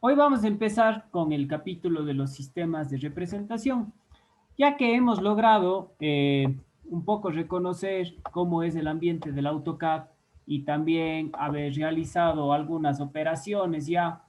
Hoy vamos a empezar con el capítulo de los sistemas de representación, ya que hemos logrado un poco reconocer cómo es el ambiente del AutoCAD y también haber realizado algunas operaciones ya.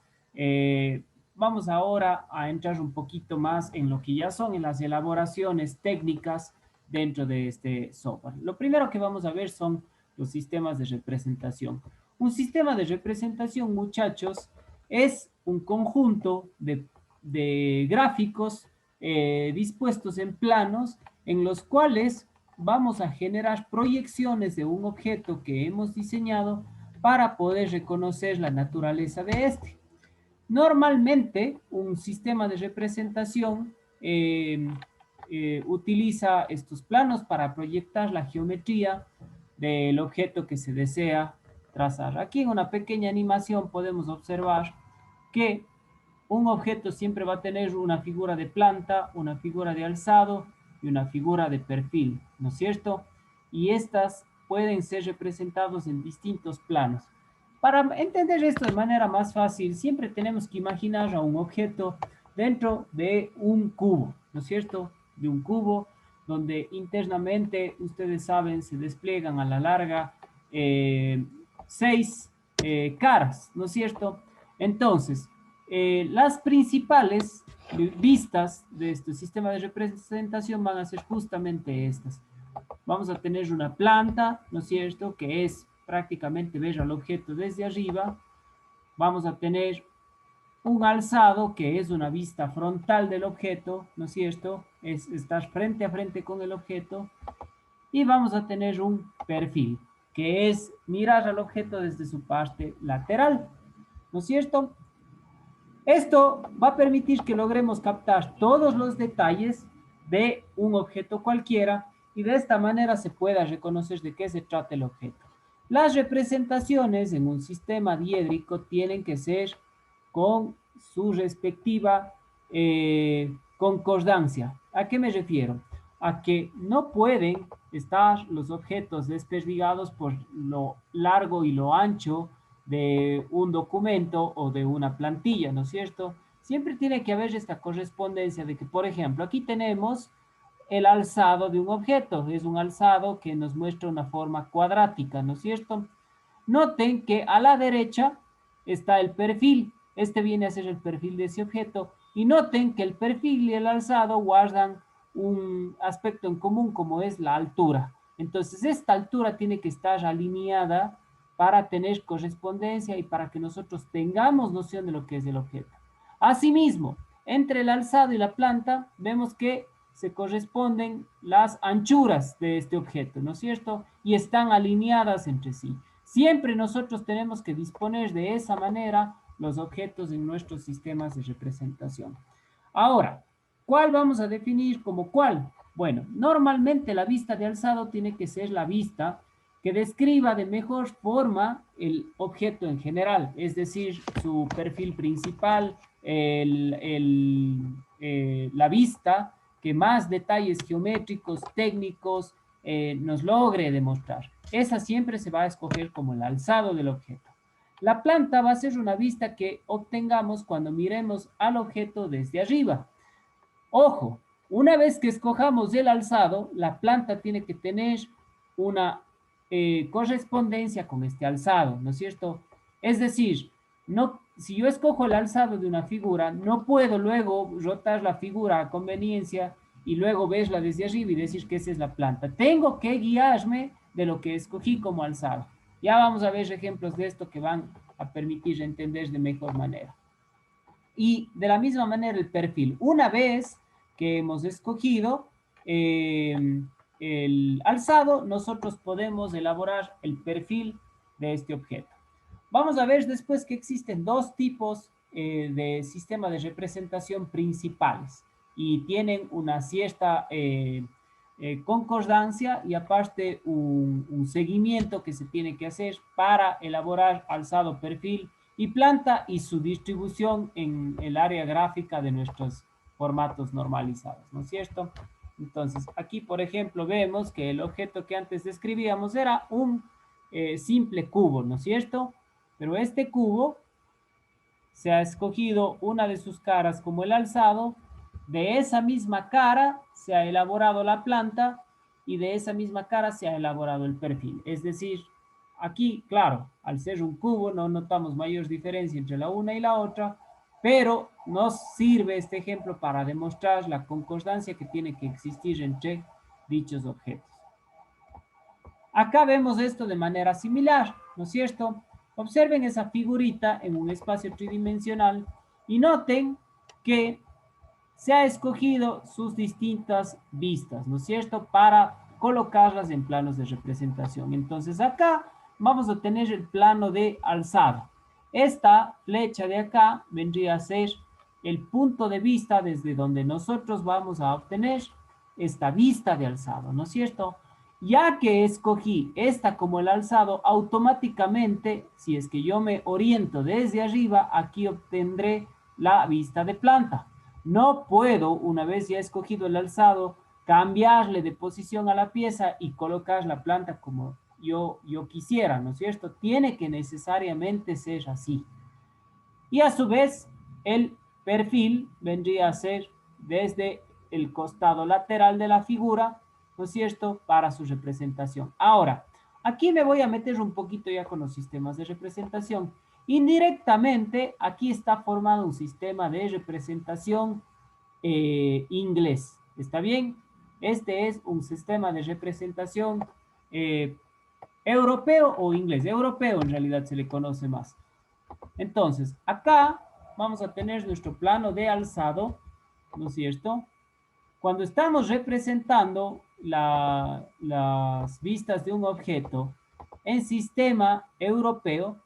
Vamos ahora a entrar un poquito más en lo que ya son en las elaboraciones técnicas dentro de este software. Lo primero que vamos a ver son los sistemas de representación. Un sistema de representación, muchachos, es un conjunto de gráficos dispuestos en planos en los cuales vamos a generar proyecciones de un objeto que hemos diseñado para poder reconocer la naturaleza de este. Normalmente, un sistema de representación utiliza estos planos para proyectar la geometría del objeto que se desea trazar. Aquí en una pequeña animación podemos observar que un objeto siempre va a tener una figura de planta, una figura de alzado y una figura de perfil, ¿no es cierto? Y estas pueden ser representados en distintos planos. Para entender esto de manera más fácil, siempre tenemos que imaginar a un objeto dentro de un cubo, ¿no es cierto? De un cubo donde internamente, ustedes saben, se despliegan a la larga seis caras, ¿no es cierto? Entonces, las principales vistas de este sistema de representación van a ser justamente estas. Vamos a tener una planta, ¿no es cierto?, que es prácticamente ver al objeto desde arriba. Vamos a tener un alzado, que es una vista frontal del objeto, ¿no es cierto? Es estar frente a frente con el objeto. Y vamos a tener un perfil, que es mirar al objeto desde su parte lateral, ¿no es cierto? Esto va a permitir que logremos captar todos los detalles de un objeto cualquiera y de esta manera se pueda reconocer de qué se trata el objeto. Las representaciones en un sistema diédrico tienen que ser con su respectiva concordancia. ¿A qué me refiero? A que no pueden estar los objetos desperdigados por lo largo y lo ancho de un documento o de una plantilla, ¿no es cierto? Siempre tiene que haber esta correspondencia de que, por ejemplo, aquí tenemos el alzado de un objeto. Es un alzado que nos muestra una forma cuadrática, ¿no es cierto? Noten que a la derecha está el perfil. Este viene a ser el perfil de ese objeto. Y noten que el perfil y el alzado guardan un aspecto en común como es la altura. Entonces, esta altura tiene que estar alineada para tener correspondencia y para que nosotros tengamos noción de lo que es el objeto. Asimismo, entre el alzado y la planta, vemos que se corresponden las anchuras de este objeto, ¿no es cierto? Y están alineadas entre sí. Siempre nosotros tenemos que disponer de esa manera los objetos en nuestros sistemas de representación. Ahora, ¿cuál vamos a definir como cuál? Bueno, normalmente la vista de alzado tiene que ser la vista que describa de mejor forma el objeto en general, es decir, su perfil principal, la vista que más detalles geométricos, técnicos nos logre demostrar. Esa siempre se va a escoger como el alzado del objeto. La planta va a ser una vista que obtengamos cuando miremos al objeto desde arriba. Ojo, una vez que escojamos el alzado, la planta tiene que tener una correspondencia con este alzado, ¿no es cierto? Es decir, no, si yo escojo el alzado de una figura, no puedo luego rotar la figura a conveniencia y luego verla desde arriba y decir que esa es la planta. Tengo que guiarme de lo que escogí como alzado. Ya vamos a ver ejemplos de esto que van a permitir entender de mejor manera. Y de la misma manera el perfil. Una vez que hemos escogido el alzado, nosotros podemos elaborar el perfil de este objeto. Vamos a ver después que existen dos tipos de sistema de representación principales y tienen una cierta concordancia y aparte un seguimiento que se tiene que hacer para elaborar alzado, perfil y planta y su distribución en el área gráfica de nuestros formatos normalizados, ¿no es cierto? Entonces, aquí, por ejemplo, vemos que el objeto que antes describíamos era un simple cubo, ¿no es cierto? Pero este cubo se ha escogido una de sus caras como el alzado, de esa misma cara se ha elaborado la planta y de esa misma cara se ha elaborado el perfil. Es decir, aquí, claro, al ser un cubo no notamos mayor diferencia entre la una y la otra, pero nos sirve este ejemplo para demostrar la concordancia que tiene que existir entre dichos objetos. Acá vemos esto de manera similar, ¿no es cierto? Observen esa figurita en un espacio tridimensional y noten que se ha escogido sus distintas vistas, ¿no es cierto? Para colocarlas en planos de representación. Entonces acá vamos a tener el plano de alzado. Esta flecha de acá vendría a ser el punto de vista desde donde nosotros vamos a obtener esta vista de alzado, ¿no es cierto? Ya que escogí esta como el alzado, automáticamente, si es que yo me oriento desde arriba, aquí obtendré la vista de planta. No puedo, una vez ya escogido el alzado, cambiarle de posición a la pieza y colocar la planta como yo quisiera, ¿no es cierto? Tiene que necesariamente ser así. Y a su vez, el perfil vendría a ser desde el costado lateral de la figura, ¿no es cierto?, para su representación. Ahora, aquí me voy a meter un poquito ya con los sistemas de representación. Indirectamente, aquí está formado un sistema de representación inglés. ¿Está bien? Este es un sistema de representación europeo o inglés. Europeo en realidad se le conoce más. Entonces, acá vamos a tener nuestro plano de alzado, ¿no es cierto? Cuando estamos representando las vistas de un objeto en sistema europeo,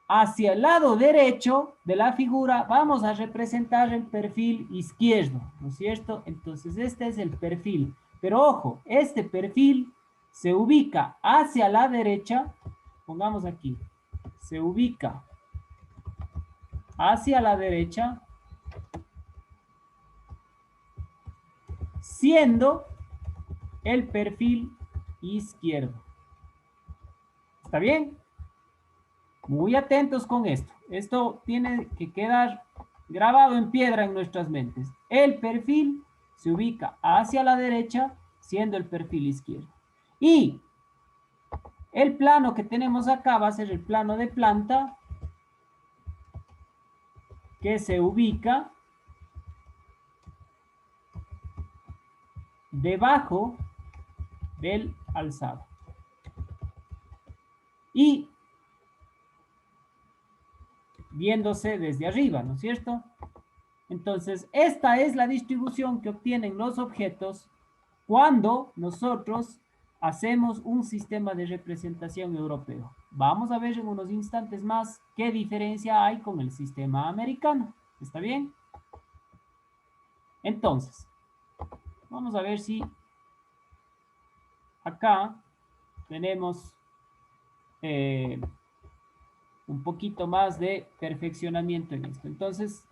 hacia el lado derecho de la figura vamos a representar el perfil izquierdo, ¿no es cierto? Entonces este es el perfil. Pero ojo, este perfil se ubica hacia la derecha, pongamos aquí, se ubica hacia la derecha, siendo el perfil izquierdo. ¿Está bien? Muy atentos con esto. Esto tiene que quedar grabado en piedra en nuestras mentes. El perfil se ubica hacia la derecha, siendo el perfil izquierdo. Y el plano que tenemos acá va a ser el plano de planta, que se ubica debajo del alzado. Y viéndose desde arriba, ¿no es cierto? Entonces, esta es la distribución que obtienen los objetos cuando nosotros hacemos un sistema de representación europeo. Vamos a ver en unos instantes más qué diferencia hay con el sistema americano. ¿Está bien? Entonces, vamos a ver si acá tenemos un poquito más de perfeccionamiento en esto. Entonces,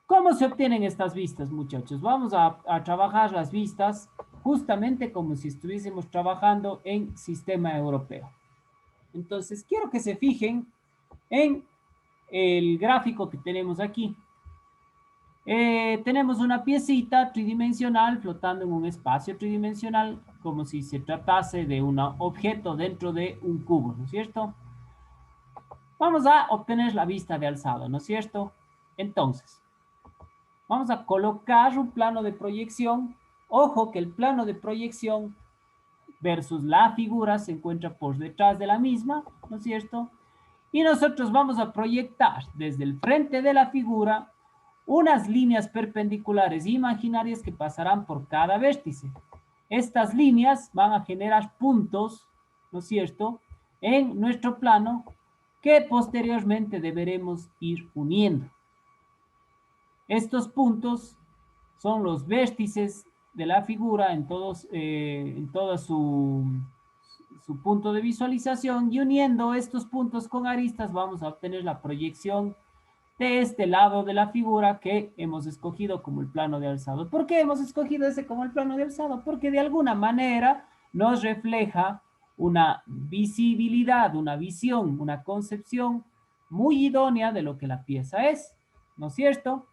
¿cómo se obtienen estas vistas, muchachos? Vamos a trabajar las vistas justamente como si estuviésemos trabajando en sistema europeo. Entonces, quiero que se fijen en el gráfico que tenemos aquí. Tenemos una piecita tridimensional flotando en un espacio tridimensional como si se tratase de un objeto dentro de un cubo, ¿no es cierto? Vamos a obtener la vista de alzado, ¿no es cierto? Entonces, vamos a colocar un plano de proyección. Ojo que el plano de proyección versus la figura se encuentra por detrás de la misma, ¿no es cierto? Y nosotros vamos a proyectar desde el frente de la figura unas líneas perpendiculares imaginarias que pasarán por cada vértice. Estas líneas van a generar puntos, ¿no es cierto?, en nuestro plano que posteriormente deberemos ir uniendo. Estos puntos son los vértices de la figura en todo su punto de visualización, y uniendo estos puntos con aristas vamos a obtener la proyección de este lado de la figura que hemos escogido como el plano de alzado. ¿Por qué hemos escogido ese como el plano de alzado? Porque de alguna manera nos refleja una visibilidad, una visión, una concepción muy idónea de lo que la pieza es, ¿no es cierto?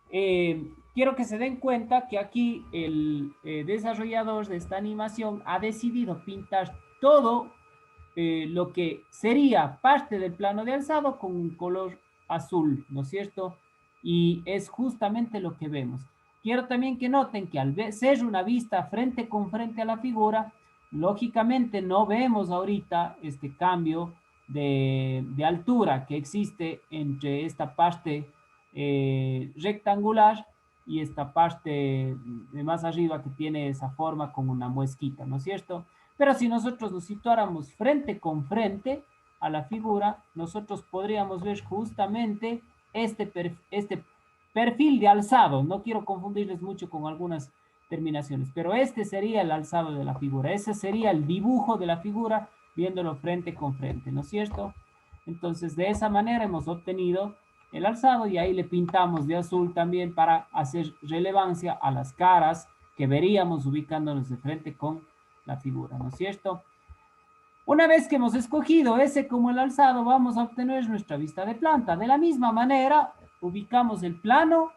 Quiero que se den cuenta que aquí el desarrollador de esta animación ha decidido pintar todo lo que sería parte del plano de alzado con un color azul, ¿no es cierto? Y es justamente lo que vemos. Quiero también que noten que al ser una vista frente con frente a la figura, lógicamente no vemos ahorita este cambio de altura que existe entre esta parte rectangular y esta parte de más arriba que tiene esa forma con una muesquita, ¿no es cierto? Pero si nosotros nos situáramos frente con frente a la figura, nosotros podríamos ver justamente este perfil de alzado. No quiero confundirles mucho con algunas terminaciones, pero este sería el alzado de la figura. Ese sería el dibujo de la figura viéndolo frente con frente, ¿no es cierto? Entonces, de esa manera hemos obtenido el alzado y ahí le pintamos de azul también para hacer relevancia a las caras que veríamos ubicándonos de frente con la figura, ¿no es cierto? Una vez que hemos escogido ese como el alzado, vamos a obtener nuestra vista de planta. De la misma manera, ubicamos el plano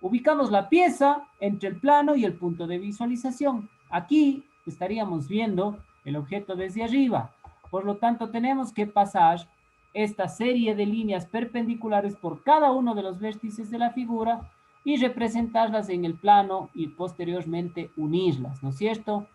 ubicamos la pieza entre el plano y el punto de visualización. Aquí estaríamos viendo el objeto desde arriba. Por lo tanto, tenemos que pasar esta serie de líneas perpendiculares por cada uno de los vértices de la figura y representarlas en el plano y posteriormente unirlas, ¿no es cierto?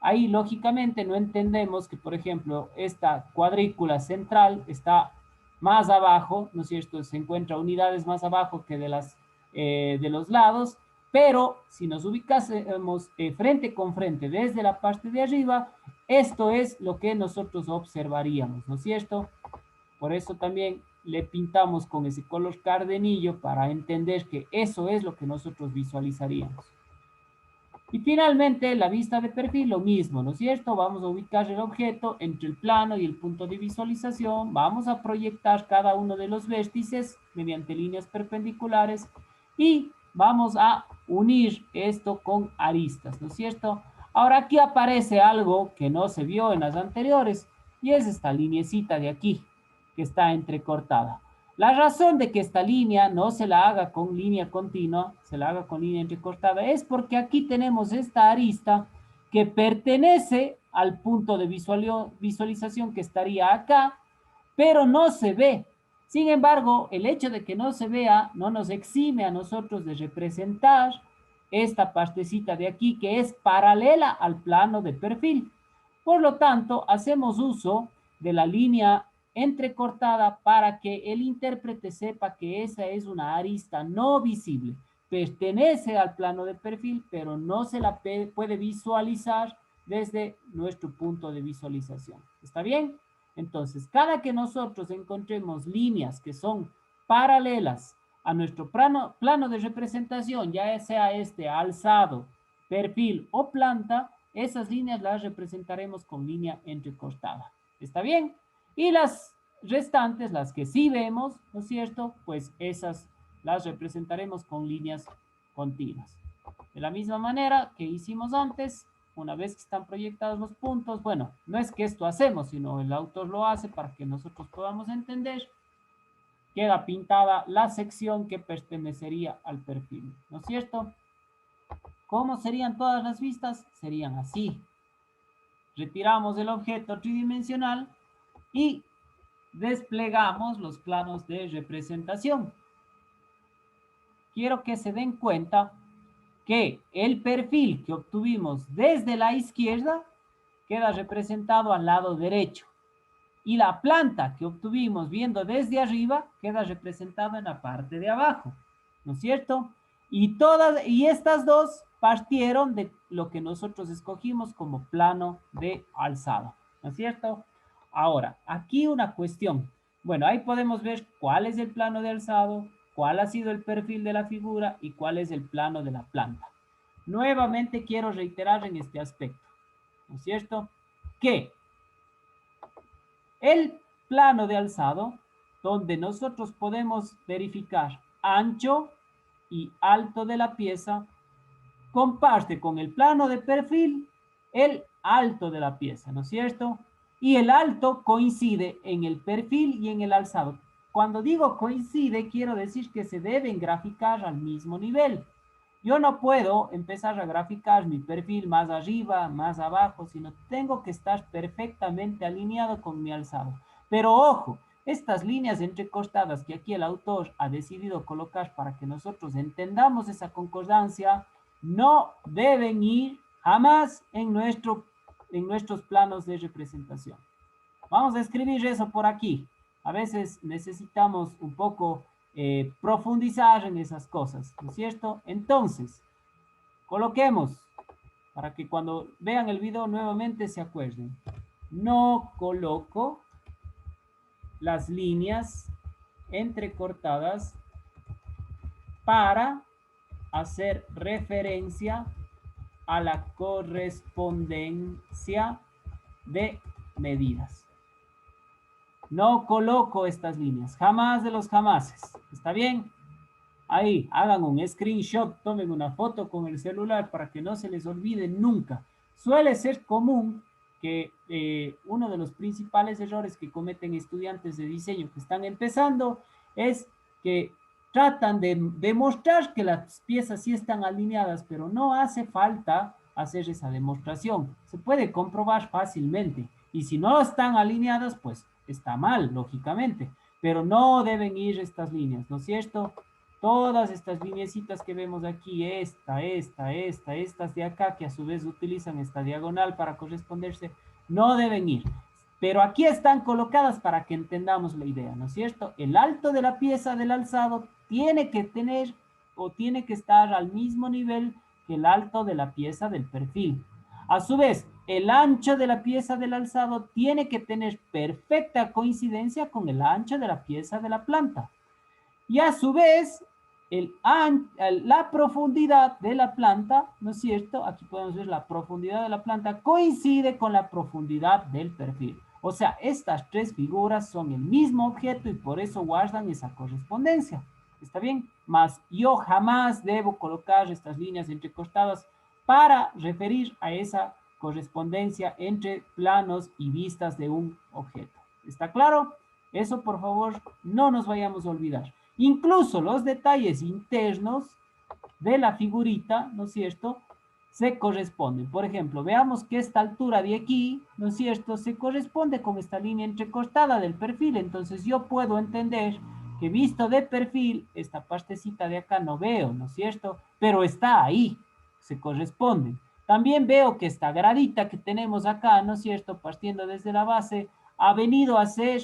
Ahí, lógicamente, no entendemos que, por ejemplo, esta cuadrícula central está más abajo, ¿no es cierto? Se encuentra unidades más abajo que de los lados, pero si nos ubicásemos frente con frente desde la parte de arriba, esto es lo que nosotros observaríamos, ¿no es cierto? Por eso también le pintamos con ese color cardenillo para entender que eso es lo que nosotros visualizaríamos. Y finalmente, la vista de perfil, lo mismo, ¿no es cierto? Vamos a ubicar el objeto entre el plano y el punto de visualización. Vamos a proyectar cada uno de los vértices mediante líneas perpendiculares y vamos a unir esto con aristas, ¿no es cierto? Ahora aquí aparece algo que no se vio en las anteriores y es esta linecita de aquí que está entrecortada. La razón de que esta línea no se la haga con línea continua, se la haga con línea entrecortada, es porque aquí tenemos esta arista que pertenece al punto de visualización que estaría acá, pero no se ve. Sin embargo, el hecho de que no se vea no nos exime a nosotros de representar esta partecita de aquí que es paralela al plano de perfil. Por lo tanto, hacemos uso de la línea entrecortada para que el intérprete sepa que esa es una arista no visible. Pertenece al plano de perfil, pero no se la puede visualizar desde nuestro punto de visualización. ¿Está bien? Entonces, cada que nosotros encontremos líneas que son paralelas a nuestro plano de representación, ya sea este alzado, perfil o planta, esas líneas las representaremos con línea entrecortada. ¿Está bien? Y las restantes, las que sí vemos, ¿no es cierto? Pues esas las representaremos con líneas continuas. De la misma manera que hicimos antes, una vez que están proyectados los puntos, bueno, no es que esto hacemos, sino el autor lo hace para que nosotros podamos entender, queda pintada la sección que pertenecería al perfil, ¿no es cierto? ¿Cómo serían todas las vistas? Serían así. Retiramos el objeto tridimensional y desplegamos los planos de representación. Quiero que se den cuenta que el perfil que obtuvimos desde la izquierda queda representado al lado derecho y la planta que obtuvimos viendo desde arriba queda representada en la parte de abajo, ¿no es cierto? Y estas dos partieron de lo que nosotros escogimos como plano de alzado, ¿no es cierto? Ahora, aquí una cuestión. Bueno, ahí podemos ver cuál es el plano de alzado, cuál ha sido el perfil de la figura y cuál es el plano de la planta. Nuevamente quiero reiterar en este aspecto, ¿no es cierto? Que el plano de alzado, donde nosotros podemos verificar ancho y alto de la pieza, comparte con el plano de perfil el alto de la pieza, ¿no es cierto? Y el alto coincide en el perfil y en el alzado. Cuando digo coincide, quiero decir que se deben graficar al mismo nivel. Yo no puedo empezar a graficar mi perfil más arriba, más abajo, sino tengo que estar perfectamente alineado con mi alzado. Pero ojo, estas líneas entrecostadas que aquí el autor ha decidido colocar para que nosotros entendamos esa concordancia, no deben ir jamás en nuestros planos de representación. Vamos a escribir eso por aquí. A veces necesitamos un poco profundizar en esas cosas, ¿no es cierto? Entonces, coloquemos para que cuando vean el video nuevamente se acuerden. No coloco las líneas entrecortadas para hacer referencia a la correspondencia de medidas. No coloco estas líneas, jamás de los jamases. ¿Está bien? Ahí, hagan un screenshot, tomen una foto con el celular para que no se les olvide nunca. Suele ser común que uno de los principales errores que cometen estudiantes de diseño que están empezando es que tratan de demostrar que las piezas sí están alineadas, pero no hace falta hacer esa demostración. Se puede comprobar fácilmente. Y si no están alineadas, pues está mal, lógicamente. Pero no deben ir estas líneas, ¿no es cierto? Todas estas lineecitas que vemos aquí, estas de acá, que a su vez utilizan esta diagonal para corresponderse, no deben ir. Pero aquí están colocadas para que entendamos la idea, ¿no es cierto? El alto de la pieza del alzado tiene que tener o tiene que estar al mismo nivel que el alto de la pieza del perfil. A su vez, el ancho de la pieza del alzado tiene que tener perfecta coincidencia con el ancho de la pieza de la planta. Y a su vez, la profundidad de la planta, ¿no es cierto? Aquí podemos ver la profundidad de la planta coincide con la profundidad del perfil. O sea, estas tres figuras son el mismo objeto y por eso guardan esa correspondencia. ¿Está bien? Mas yo jamás debo colocar estas líneas entrecostadas para referir a esa correspondencia entre planos y vistas de un objeto. ¿Está claro? Eso, por favor, no nos vayamos a olvidar. Incluso los detalles internos de la figurita, ¿no es cierto?, se corresponden. Por ejemplo, veamos que esta altura de aquí, ¿no es cierto?, se corresponde con esta línea entrecostada del perfil. Entonces yo puedo entender que visto de perfil, esta partecita de acá no veo, ¿no es cierto?, pero está ahí, se corresponde. También veo que esta gradita que tenemos acá, ¿no es cierto?, partiendo desde la base, ha venido a ser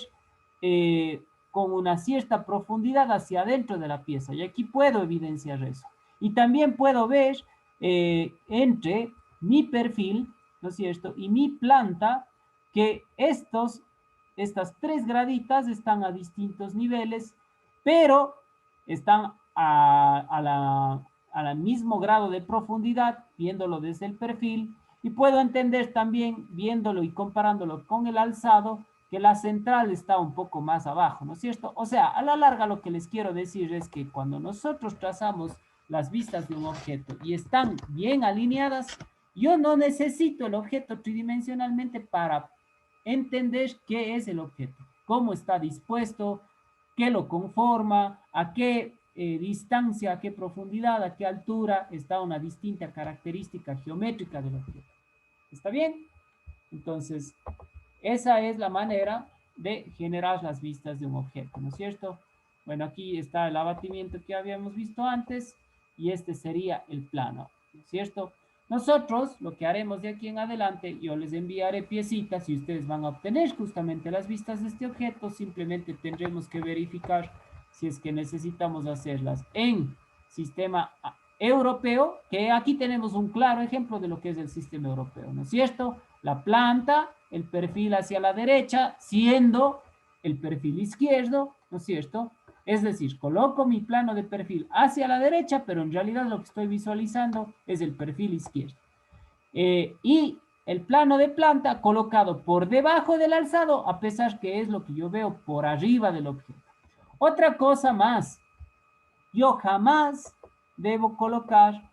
con una cierta profundidad hacia adentro de la pieza. Y aquí puedo evidenciar eso. Y también puedo ver entre mi perfil, ¿no es cierto?, y mi planta, que estas tres graditas están a distintos niveles, pero están al mismo grado de profundidad, viéndolo desde el perfil, y puedo entender también, viéndolo y comparándolo con el alzado, que la central está un poco más abajo, ¿no es cierto? O sea, a la larga lo que les quiero decir es que cuando nosotros trazamos las vistas de un objeto y están bien alineadas, yo no necesito el objeto tridimensionalmente para entender qué es el objeto, cómo está dispuesto, qué lo conforma, a qué distancia, a qué profundidad, a qué altura está una distinta característica geométrica del objeto. ¿Está bien? Entonces, esa es la manera de generar las vistas de un objeto, ¿no es cierto? Bueno, aquí está el abatimiento que habíamos visto antes y este sería el plano, ¿no es cierto? Nosotros lo que haremos de aquí en adelante, yo les enviaré piecitas y ustedes van a obtener justamente las vistas de este objeto, simplemente tendremos que verificar si es que necesitamos hacerlas en sistema europeo, que aquí tenemos un claro ejemplo de lo que es el sistema europeo, ¿no es cierto? La planta, el perfil hacia la derecha, siendo el perfil izquierdo, ¿no es cierto? Es decir, coloco mi plano de perfil hacia la derecha, pero en realidad lo que estoy visualizando es el perfil izquierdo. Y el plano de planta colocado por debajo del alzado, a pesar que es lo que yo veo por arriba del objeto. Otra cosa más, yo jamás debo colocar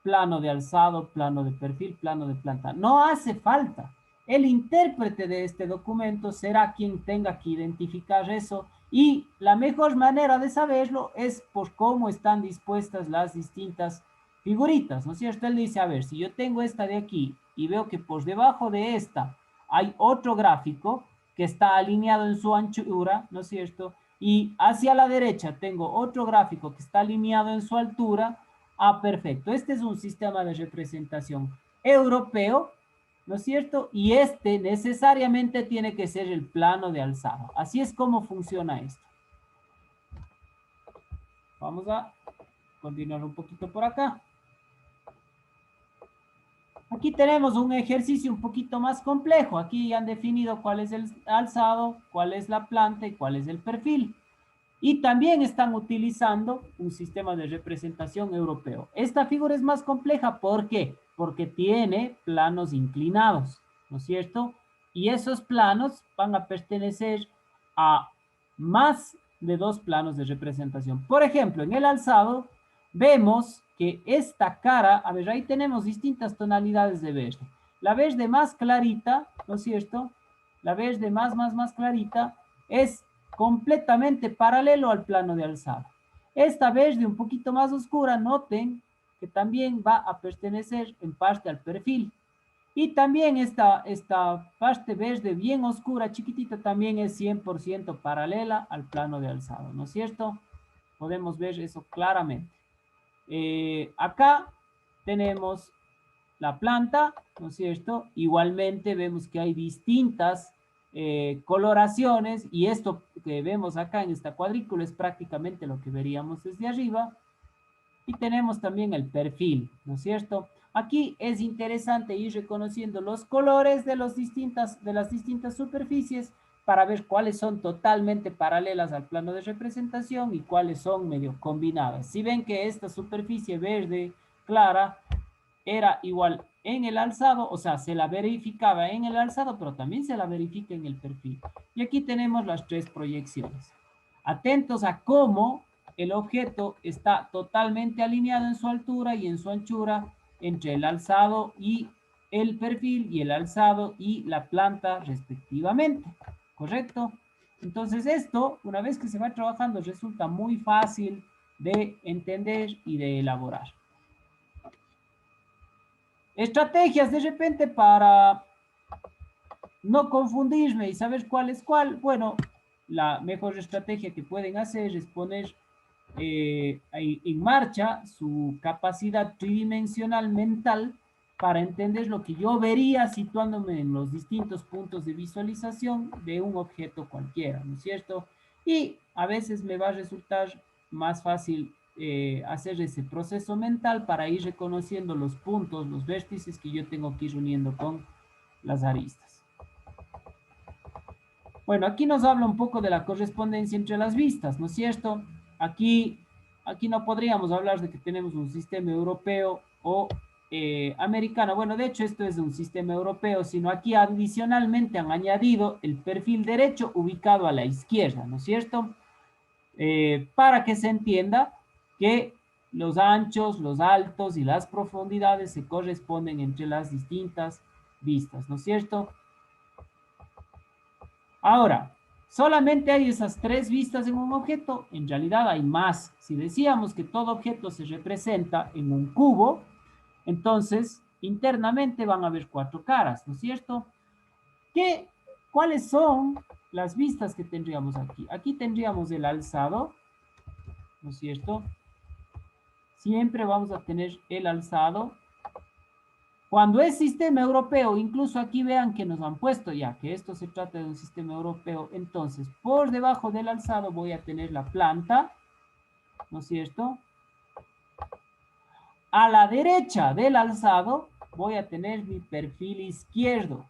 plano de alzado, plano de perfil, plano de planta. No hace falta. El intérprete de este documento será quien tenga que identificar eso y la mejor manera de saberlo es por cómo están dispuestas las distintas figuritas, ¿no es cierto? Él dice, a ver, si yo tengo esta de aquí y veo que por debajo de esta hay otro gráfico que está alineado en su anchura, ¿no es cierto? Y hacia la derecha tengo otro gráfico que está alineado en su altura. Ah, perfecto. Este es un sistema de representación europeo, ¿no es cierto? Y este necesariamente tiene que ser el plano de alzado. Así es como funciona esto. Vamos a continuar un poquito por acá. Aquí tenemos un ejercicio un poquito más complejo. Aquí han definido cuál es el alzado, cuál es la planta y cuál es el perfil. Y también están utilizando un sistema de representación europeo. Esta figura es más compleja, ¿por qué? Porque tiene planos inclinados, ¿no es cierto? Y esos planos van a pertenecer a más de dos planos de representación. Por ejemplo, en el alzado vemos que esta cara, a ver, ahí tenemos distintas tonalidades de verde. La verde más clarita, ¿no es cierto? La verde más clarita es completamente paralelo al plano de alzado. Esta verde un poquito más oscura, noten que también va a pertenecer en parte al perfil. Y también esta parte verde bien oscura, chiquitita, también es 100% paralela al plano de alzado, ¿no es cierto? Podemos ver eso claramente. Acá tenemos la planta, ¿no es cierto? Igualmente vemos que hay distintas coloraciones y esto que vemos acá en esta cuadrícula es prácticamente lo que veríamos desde arriba. Y tenemos también el perfil, ¿no es cierto? Aquí es interesante ir reconociendo los colores de las distintas superficies para ver cuáles son totalmente paralelas al plano de representación y cuáles son medio combinadas. Si ven que esta superficie verde clara era igual en el alzado, o sea, se la verificaba en el alzado, pero también se la verifica en el perfil. Y aquí tenemos las tres proyecciones. Atentos a cómo el objeto está totalmente alineado en su altura y en su anchura entre el alzado y el perfil y el alzado y la planta respectivamente. ¿Correcto? Entonces esto, una vez que se va trabajando, resulta muy fácil de entender y de elaborar. Estrategias de repente para no confundirme y saber cuál es cuál. Bueno, la mejor estrategia que pueden hacer es poner en marcha su capacidad tridimensional mental para entender lo que yo vería situándome en los distintos puntos de visualización de un objeto cualquiera, ¿no es cierto? Y a veces me va a resultar más fácil hacer ese proceso mental para ir reconociendo los puntos, los vértices que yo tengo que ir uniendo con las aristas. Bueno, aquí nos habla un poco de la correspondencia entre las vistas, ¿no es cierto? Aquí no podríamos hablar de que tenemos un sistema europeo o americano. Bueno, de hecho esto es un sistema europeo, sino aquí adicionalmente han añadido el perfil derecho ubicado a la izquierda, ¿no es cierto? Para que se entienda que los anchos, los altos y las profundidades se corresponden entre las distintas vistas, ¿no es cierto? Ahora, solamente hay esas tres vistas en un objeto, en realidad hay más. Si decíamos que todo objeto se representa en un cubo, entonces internamente van a haber cuatro caras, ¿no es cierto? ¿Qué, ¿Cuáles son las vistas que tendríamos aquí? Aquí tendríamos el alzado, ¿no es cierto? Siempre vamos a tener el alzado. Cuando es sistema europeo, incluso aquí vean que nos han puesto ya que esto se trata de un sistema europeo, entonces por debajo del alzado voy a tener la planta, ¿no es cierto? A la derecha del alzado voy a tener mi perfil izquierdo,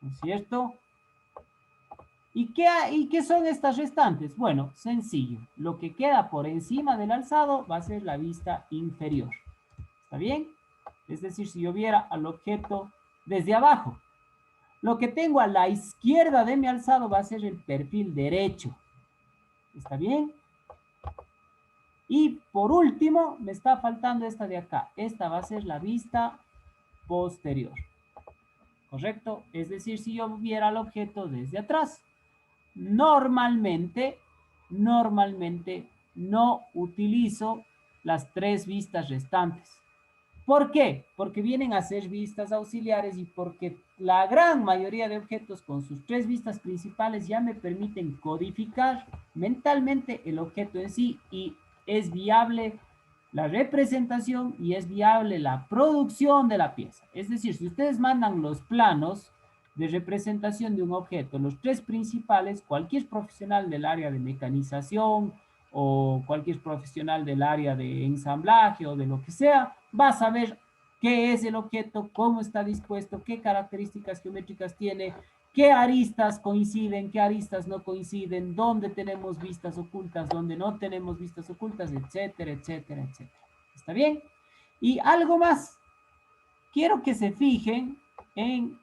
¿no es cierto? ¿Y qué son estas restantes? Bueno, sencillo. Lo que queda por encima del alzado va a ser la vista inferior. ¿Está bien? Es decir, si yo viera al objeto desde abajo. Lo que tengo a la izquierda de mi alzado va a ser el perfil derecho. ¿Está bien? Y por último, me está faltando esta de acá. Esta va a ser la vista posterior. ¿correcto? Es decir, si yo viera el objeto desde atrás. Normalmente no utilizo las 3 vistas restantes. ¿Por qué? Porque vienen a ser vistas auxiliares y porque la gran mayoría de objetos con sus 3 vistas principales ya me permiten codificar mentalmente el objeto en sí y es viable la representación y es viable la producción de la pieza. Es decir, si ustedes mandan los planos de representación de un objeto, los 3 principales, cualquier profesional del área de mecanización o cualquier profesional del área de ensamblaje o de lo que sea, va a saber qué es el objeto, cómo está dispuesto, qué características geométricas tiene, qué aristas coinciden, qué aristas no coinciden, dónde tenemos vistas ocultas, dónde no tenemos vistas ocultas, etcétera, etcétera, etcétera. ¿Está bien? Y algo más, quiero que se fijen en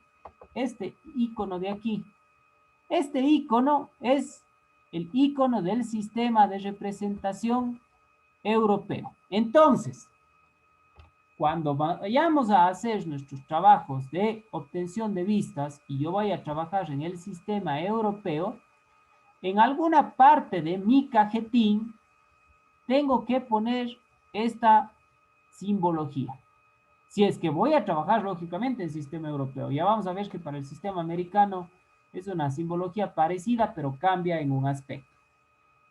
este icono de aquí. Este icono es el icono del sistema de representación europeo. Entonces, cuando vayamos a hacer nuestros trabajos de obtención de vistas y yo voy a trabajar en el sistema europeo, en alguna parte de mi cajetín tengo que poner esta simbología. Si es que voy a trabajar lógicamente en sistema europeo, ya vamos a ver que para el sistema americano es una simbología parecida, pero cambia en un aspecto.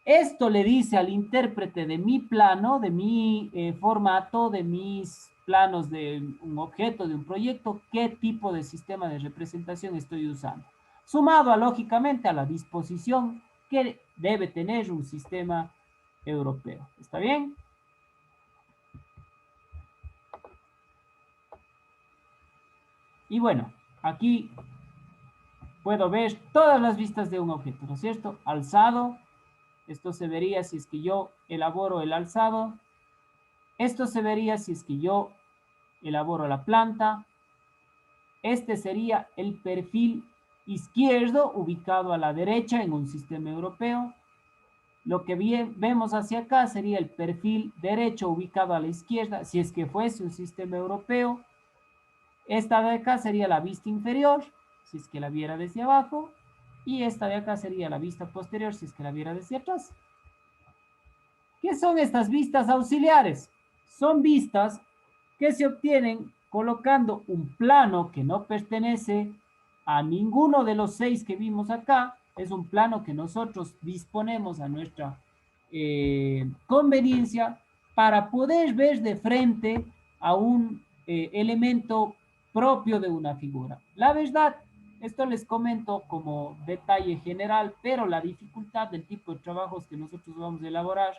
Esto le dice al intérprete de mi plano, de mi formato, de mis planos de un objeto, de un proyecto, qué tipo de sistema de representación estoy usando. Sumado a, lógicamente, a la disposición que debe tener un sistema europeo. ¿Está bien? Y bueno, aquí puedo ver todas las vistas de un objeto, ¿no es cierto? Alzado, esto se vería si es que yo elaboro el alzado. Esto se vería si es que yo elaboro la planta. Este sería el perfil izquierdo ubicado a la derecha en un sistema europeo. Lo que vemos hacia acá sería el perfil derecho ubicado a la izquierda si es que fuese un sistema europeo. Esta de acá sería la vista inferior si es que la viera desde abajo. Y esta de acá sería la vista posterior si es que la viera desde atrás. ¿Qué son estas vistas auxiliares? Son vistas que se obtienen colocando un plano que no pertenece a ninguno de los 6 que vimos acá. Es un plano que nosotros disponemos a nuestra conveniencia para poder ver de frente a un elemento propio de una figura. La verdad, esto les comento como detalle general, pero la dificultad del tipo de trabajos que nosotros vamos a elaborar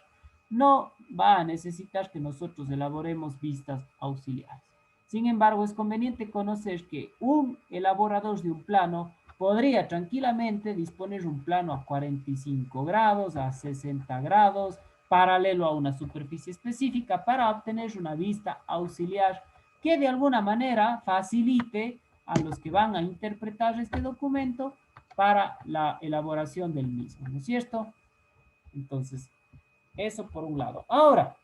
no va a necesitar que nosotros elaboremos vistas auxiliares. Sin embargo, es conveniente conocer que un elaborador de un plano podría tranquilamente disponer un plano a 45 grados, a 60 grados, paralelo a una superficie específica para obtener una vista auxiliar que de alguna manera facilite a los que van a interpretar este documento para la elaboración del mismo, ¿no es cierto? Entonces, eso por un lado. Ahora,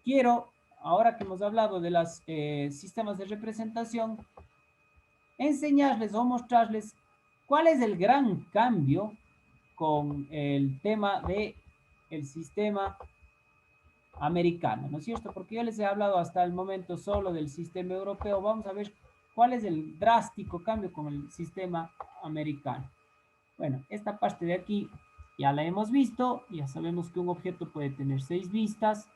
quiero, ahora que hemos hablado de los sistemas de representación, enseñarles o mostrarles cuál es el gran cambio con el tema de el sistema americano, ¿no es cierto? Porque yo les he hablado hasta el momento solo del sistema europeo. Vamos a ver cuál es el drástico cambio con el sistema americano. Bueno, esta parte de aquí ya la hemos visto, ya sabemos que un objeto puede tener 6 vistas.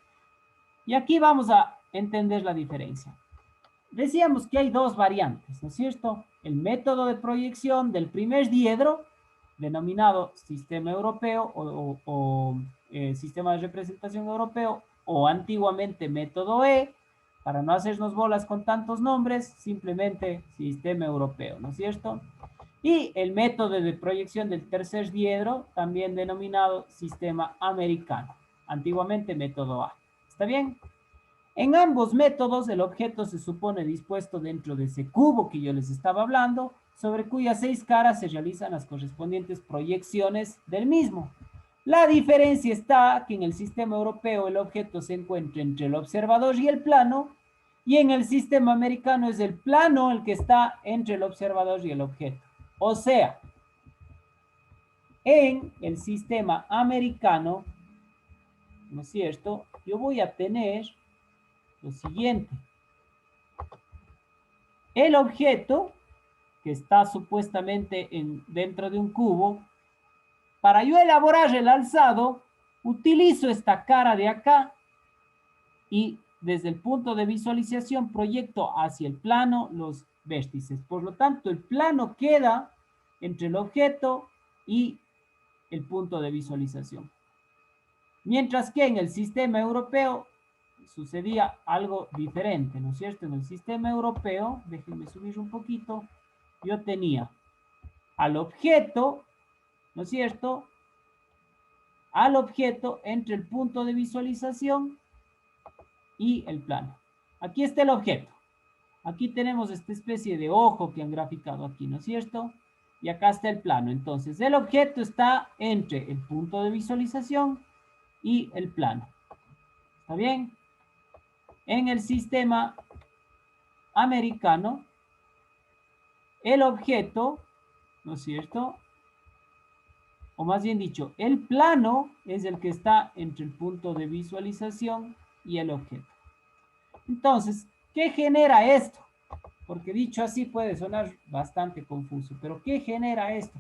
Y aquí vamos a entender la diferencia. Decíamos que hay 2 variantes, ¿no es cierto? El método de proyección del primer diedro, denominado sistema europeo o sistema de representación europeo, o antiguamente método E, para no hacernos bolas con tantos nombres, simplemente sistema europeo, ¿no es cierto? Y el método de proyección del tercer diedro, también denominado sistema americano, antiguamente método A. ¿Está bien? En ambos métodos, el objeto se supone dispuesto dentro de ese cubo que yo les estaba hablando, sobre cuyas 6 caras se realizan las correspondientes proyecciones del mismo. La diferencia está que en el sistema europeo el objeto se encuentra entre el observador y el plano, Y en el sistema americano es el plano el que está entre el observador y el objeto. O sea, en el sistema americano, ¿no es cierto? Yo voy a tener lo siguiente. El objeto que está supuestamente dentro de un cubo, para yo elaborar el alzado, utilizo esta cara de acá y desde el punto de visualización proyecto hacia el plano los vértices. Por lo tanto, el plano queda entre el objeto y el punto de visualización. Mientras que en el sistema europeo sucedía algo diferente, ¿no es cierto? En el sistema europeo, déjenme subir un poquito, yo tenía al objeto, ¿no es cierto? Al objeto entre el punto de visualización y el plano. Aquí está el objeto. Aquí tenemos esta especie de ojo que han graficado aquí, ¿no es cierto? Y acá está el plano. Entonces, el objeto está entre el punto de visualización y el plano. ¿Está bien? En el sistema americano, el objeto, ¿no es cierto? O más bien dicho, el plano es el que está entre el punto de visualización y el objeto. Entonces, ¿qué genera esto? Porque dicho así puede sonar bastante confuso, pero ¿qué genera esto?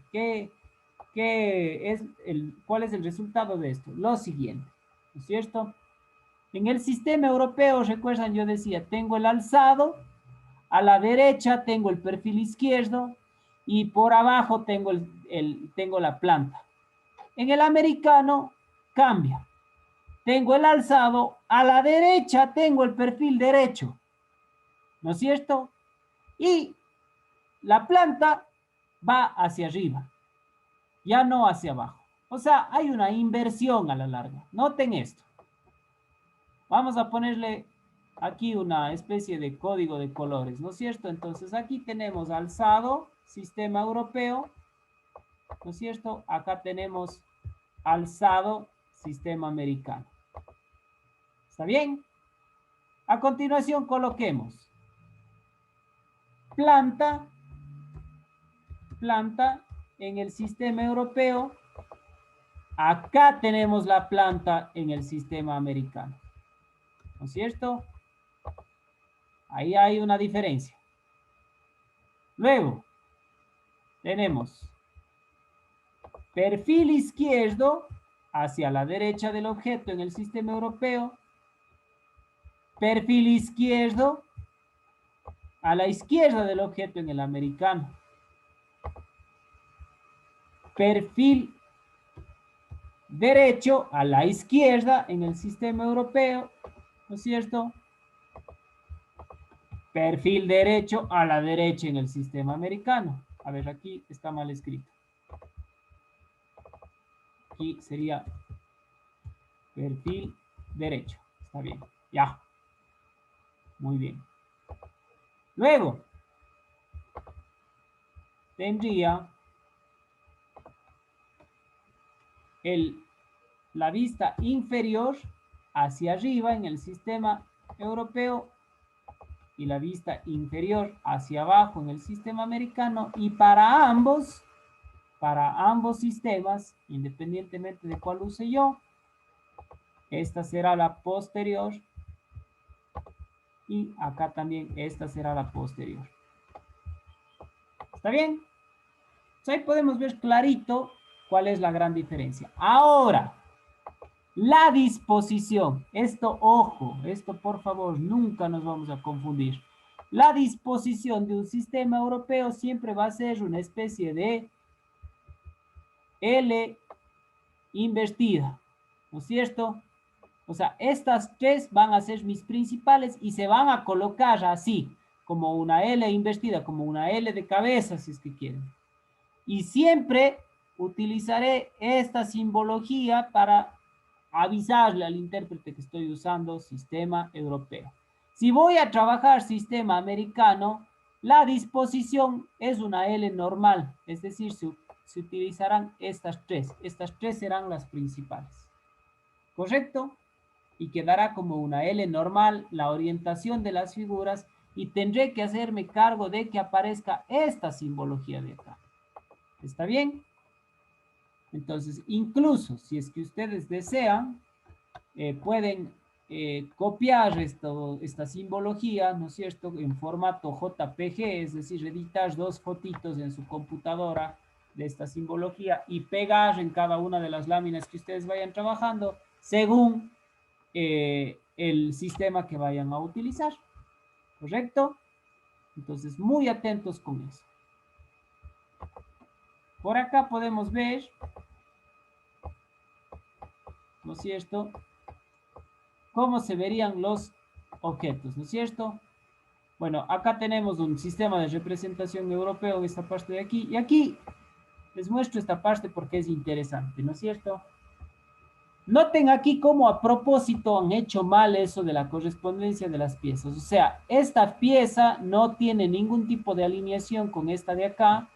¿Cuál es el resultado de esto? Lo siguiente, ¿no es cierto? En el sistema europeo, recuerdan, yo decía, tengo el alzado, a la derecha tengo el perfil izquierdo y por abajo tengo, tengo la planta. En el americano cambia. Tengo el alzado, a la derecha tengo el perfil derecho, ¿no es cierto? Y la planta va hacia arriba, ya no hacia abajo. O sea, hay una inversión a la larga. Noten esto. Vamos a ponerle aquí una especie de código de colores, ¿no es cierto? Entonces aquí tenemos alzado, sistema europeo, ¿no es cierto? Acá tenemos alzado, sistema americano. ¿Está bien? A continuación coloquemos planta en el sistema europeo. Acá tenemos la planta en el sistema americano. ¿No es cierto? Ahí hay una diferencia. Luego, tenemos perfil izquierdo hacia la derecha del objeto en el sistema europeo. Perfil izquierdo a la izquierda del objeto en el americano. Perfil derecho a la izquierda en el sistema europeo, ¿no es cierto? Perfil derecho a la derecha en el sistema americano. A ver, aquí está mal escrito. Aquí sería perfil derecho. Está bien, ya. Muy bien. Luego, tendría la vista inferior hacia arriba en el sistema europeo y la vista inferior hacia abajo en el sistema americano, y para ambos sistemas, independientemente de cuál use yo, esta será la posterior y acá también esta será la posterior. ¿Está bien? Entonces ahí podemos ver clarito cuál es la gran diferencia. Ahora, la disposición. Esto, ojo, esto por favor, nunca nos vamos a confundir. La disposición de un sistema europeo siempre va a ser una especie de L invertida, ¿no es cierto? O sea, estas tres van a ser mis principales y se van a colocar así, como una L invertida, como una L de cabeza, si es que quieren. Y siempre utilizaré esta simbología para avisarle al intérprete que estoy usando sistema europeo. Si voy a trabajar sistema americano, la disposición es una L normal, es decir, se utilizarán estas tres. Estas tres serán las principales. ¿Correcto? y quedará como una L normal la orientación de las figuras y tendré que hacerme cargo de que aparezca esta simbología de acá. ¿Está bien? Entonces, incluso si es que ustedes desean, pueden copiar esta simbología, ¿no es cierto?, en formato JPG, es decir, editar dos fotitos en su computadora de esta simbología y pegar en cada una de las láminas que ustedes vayan trabajando según el sistema que vayan a utilizar, ¿correcto? Entonces, muy atentos con eso. Por acá podemos ver, ¿no es cierto?, cómo se verían los objetos, ¿no es cierto? Bueno, acá tenemos un sistema de representación europeo en esta parte de aquí. Y aquí les muestro esta parte porque es interesante, ¿no es cierto? Noten aquí cómo a propósito han hecho mal eso de la correspondencia de las piezas. O sea, esta pieza no tiene ningún tipo de alineación con esta de acá,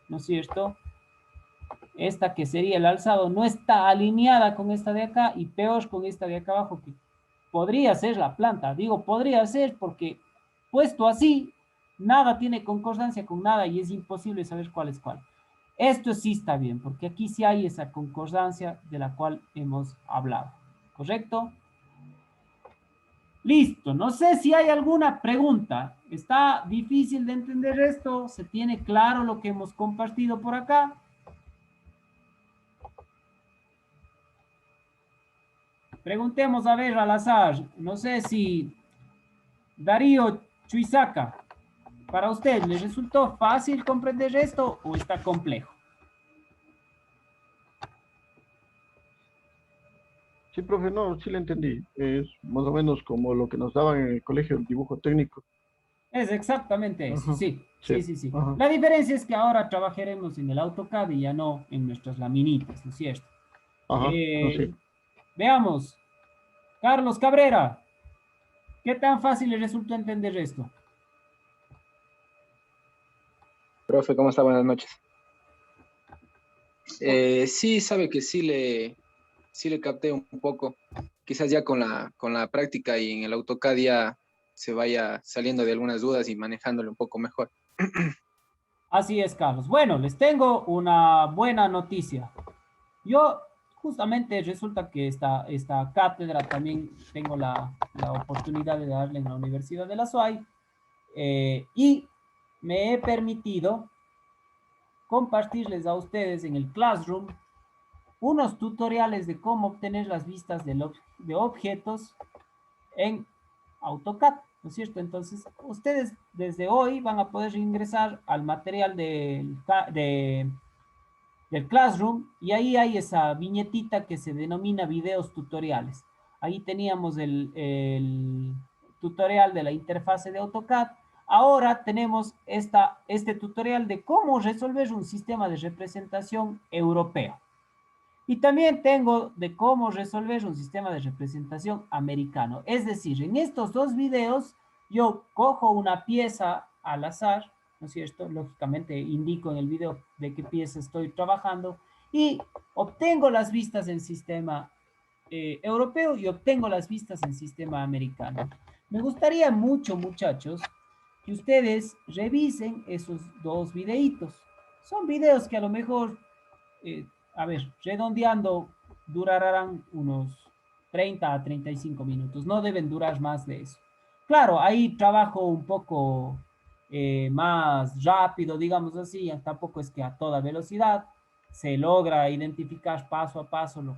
¿no es cierto? Esta que sería el alzado no está alineada con esta de acá y peor con esta de acá abajo que podría ser la planta. Digo, podría ser porque puesto así, nada tiene concordancia con nada y es imposible saber cuál es cuál. Esto sí está bien, porque aquí sí hay esa concordancia de la cual hemos hablado. ¿Correcto? Listo. No sé si hay alguna pregunta. ¿Está difícil de entender esto? ¿Se tiene claro lo que hemos compartido por acá? Preguntemos a ver al azar. No sé si Darío Chuizaca, para usted, ¿le resultó fácil comprender esto o está complejo? Sí, profe, no, sí le entendí. Es más o menos como lo que nos daban en el colegio, el dibujo técnico. Es exactamente eso, Ajá, sí, sí, sí, sí, sí. ajá, La diferencia es que ahora trabajaremos en el AutoCAD y ya no en nuestras laminitas, ¿no es cierto? ajá, no, Eh, sí. veamos, Carlos Cabrera, ¿qué tan fácil le resultó entender esto? Profe, ¿cómo está? Buenas noches. Sí, sabe que sí le capté un poco. Quizás ya con la práctica y en el AutoCAD ya se vaya saliendo de algunas dudas y manejándolo un poco mejor. Así es, Carlos. Bueno, les tengo una buena noticia. Yo justamente resulta que esta cátedra también tengo la oportunidad de darle en la Universidad de la SUAY y me he permitido compartirles a ustedes en el Classroom unos tutoriales de cómo obtener las vistas de objetos en AutoCAD, ¿no es cierto? Entonces, ustedes desde hoy van a poder ingresar al material del Classroom y ahí hay esa viñetita que se denomina videos tutoriales. Ahí teníamos el tutorial de la interfase de AutoCAD. Ahora tenemos este tutorial de cómo resolver un sistema de representación europeo. Y también tengo de cómo resolver un sistema de representación americano. Es decir, en estos dos videos yo cojo una pieza al azar, ¿no es cierto? Lógicamente indico en el video de qué pieza estoy trabajando y obtengo las vistas en sistema europeo y obtengo las vistas en sistema americano. Me gustaría mucho, muchachos, que ustedes revisen esos dos videitos. Son videos que a lo mejor eh, a ver, redondeando, durarán unos 30 a 35 minutos. No deben durar más de eso. Claro, ahí trabajo un poco más rápido, digamos así. Tampoco es que a toda velocidad se logra identificar paso a paso lo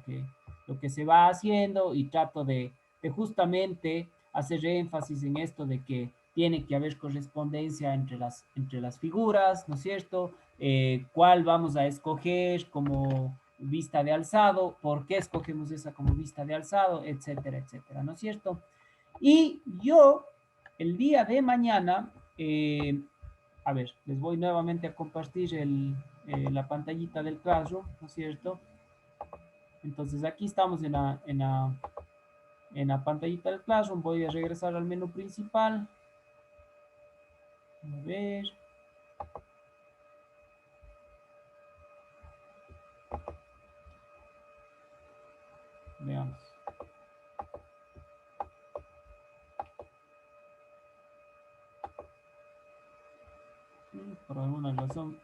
que se va haciendo y trato de justamente hacer énfasis en esto de que tiene que haber correspondencia entre las figuras, ¿no es cierto? Cuál vamos a escoger como vista de alzado, por qué escogemos esa como vista de alzado, etcétera, etcétera, ¿no es cierto? Y yo, el día de mañana, a ver, les voy nuevamente a compartir la pantallita del Classroom, ¿no es cierto? Entonces aquí estamos en la pantallita del Classroom, voy a regresar al menú principal. A ver. Veamos. Por alguna razón.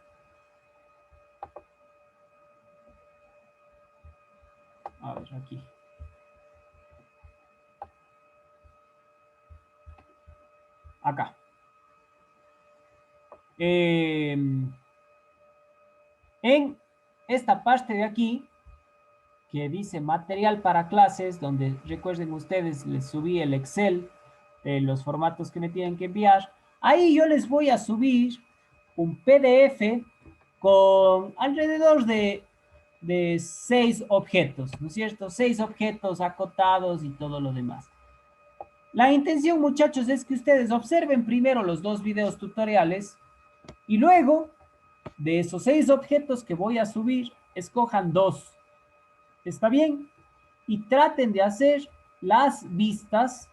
A ver, aquí. Acá. En esta parte de aquí, que dice material para clases, donde recuerden ustedes, les subí el Excel de los formatos que me tienen que enviar. Ahí yo les voy a subir un PDF con alrededor de 6 objetos, ¿no es cierto? 6 objetos acotados y todo lo demás. La intención, muchachos, es que ustedes observen primero los 2 videos tutoriales y luego de esos 6 objetos que voy a subir, escojan 2. ¿Está bien? Y traten de hacer las vistas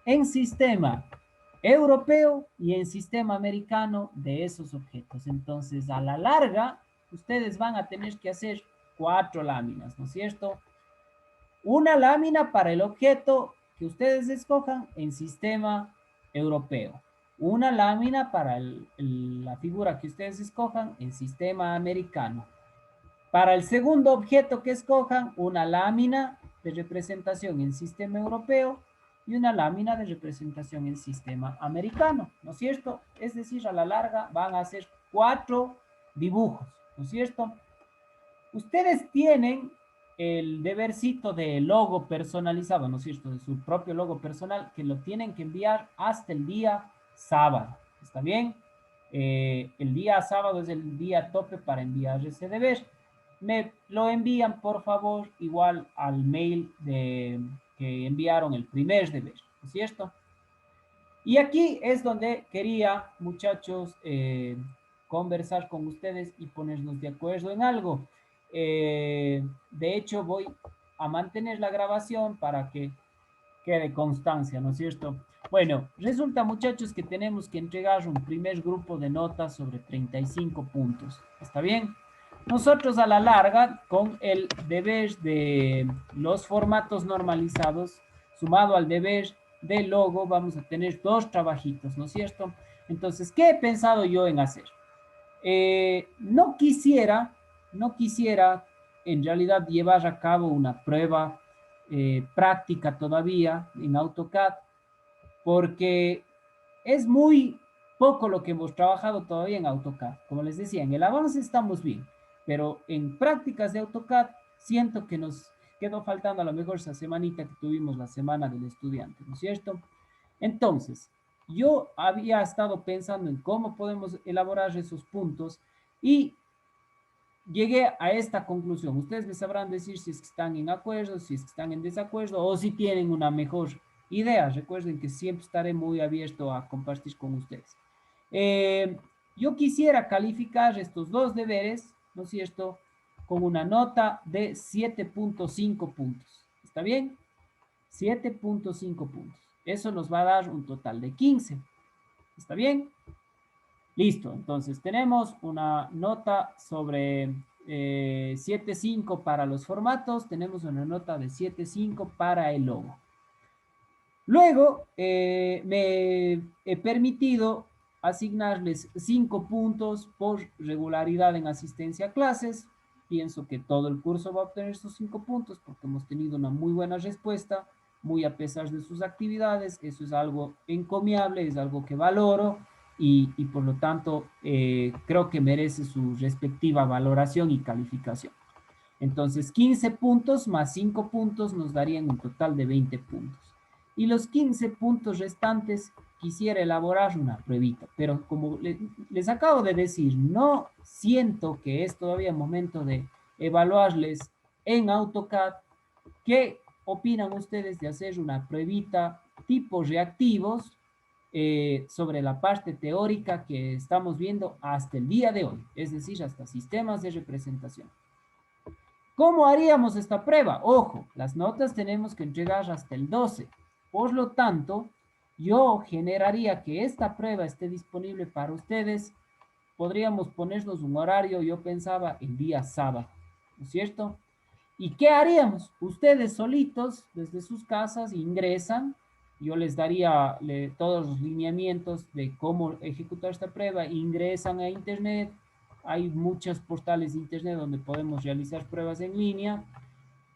en sistema europeo y en sistema americano de esos objetos. Entonces, a la larga, ustedes van a tener que hacer 4 láminas, ¿no es cierto? Una lámina para el objeto que ustedes escojan en sistema europeo. Una lámina para la figura que ustedes escojan en sistema americano. Para el segundo objeto que escojan, una lámina de representación en sistema europeo y una lámina de representación en sistema americano, ¿no es cierto? Es decir, a la larga van a hacer 4 dibujos, ¿no es cierto? Ustedes tienen el debercito de logo personalizado, ¿no es cierto? De su propio logo personal, que lo tienen que enviar hasta el día sábado, ¿está bien? El día sábado es el día tope para enviar ese deber. Me lo envían, por favor, igual al mail que enviaron el primer deber, ¿no es cierto? Y aquí es donde quería, muchachos, conversar con ustedes y ponernos de acuerdo en algo. De hecho, voy a mantener la grabación para que quede constancia, ¿no es cierto? Bueno, resulta, muchachos, que tenemos que entregar un primer grupo de notas sobre 35 puntos. ¿Está bien? Nosotros a la larga, con el deber de los formatos normalizados, sumado al deber de logo, vamos a tener 2 trabajitos, ¿no es cierto? Entonces, ¿qué he pensado yo en hacer? No quisiera en realidad llevar a cabo una prueba práctica todavía en AutoCAD, porque es muy poco lo que hemos trabajado todavía en AutoCAD. Como les decía, en el avance estamos bien, pero en prácticas de AutoCAD siento que nos quedó faltando a lo mejor esa semanita que tuvimos la semana del estudiante, ¿no es cierto? Entonces, yo había estado pensando en cómo podemos elaborar esos puntos y llegué a esta conclusión. Ustedes me sabrán decir si es que están en acuerdo, si es que están en desacuerdo o si tienen una mejor idea. Recuerden que siempre estaré muy abierto a compartir con ustedes. Yo quisiera calificar estos 2 deberes, ¿no es cierto?, con una nota de 7.5 puntos. ¿Está bien? 7.5 puntos. Eso nos va a dar un total de 15. ¿Está bien? Listo, entonces tenemos una nota sobre 7.5 para los formatos, tenemos una nota de 7.5 para el logo. Luego me he permitido asignarles 5 puntos por regularidad en asistencia a clases. Pienso que todo el curso va a obtener esos 5 puntos porque hemos tenido una muy buena respuesta, muy a pesar de sus actividades. Eso es algo encomiable, es algo que valoro y por lo tanto creo que merece su respectiva valoración y calificación. Entonces 15 puntos más 5 puntos nos darían un total de 20 puntos. Y los 15 puntos restantes quisiera elaborar una pruebita, pero como les acabo de decir, no siento que es todavía momento de evaluarles en AutoCAD. ¿Qué opinan ustedes de hacer una pruebita tipo reactivos sobre la parte teórica que estamos viendo hasta el día de hoy? Es decir, hasta sistemas de representación. ¿Cómo haríamos esta prueba? Ojo, las notas tenemos que entregar hasta el 12. Por lo tanto, yo generaría que esta prueba esté disponible para ustedes. Podríamos ponernos un horario, yo pensaba, el día sábado, ¿no es cierto? ¿Y qué haríamos? Ustedes solitos, desde sus casas, ingresan yo les daría todos los lineamientos de cómo ejecutar esta prueba. Ingresan a internet, hay muchos portales de internet donde podemos realizar pruebas en línea,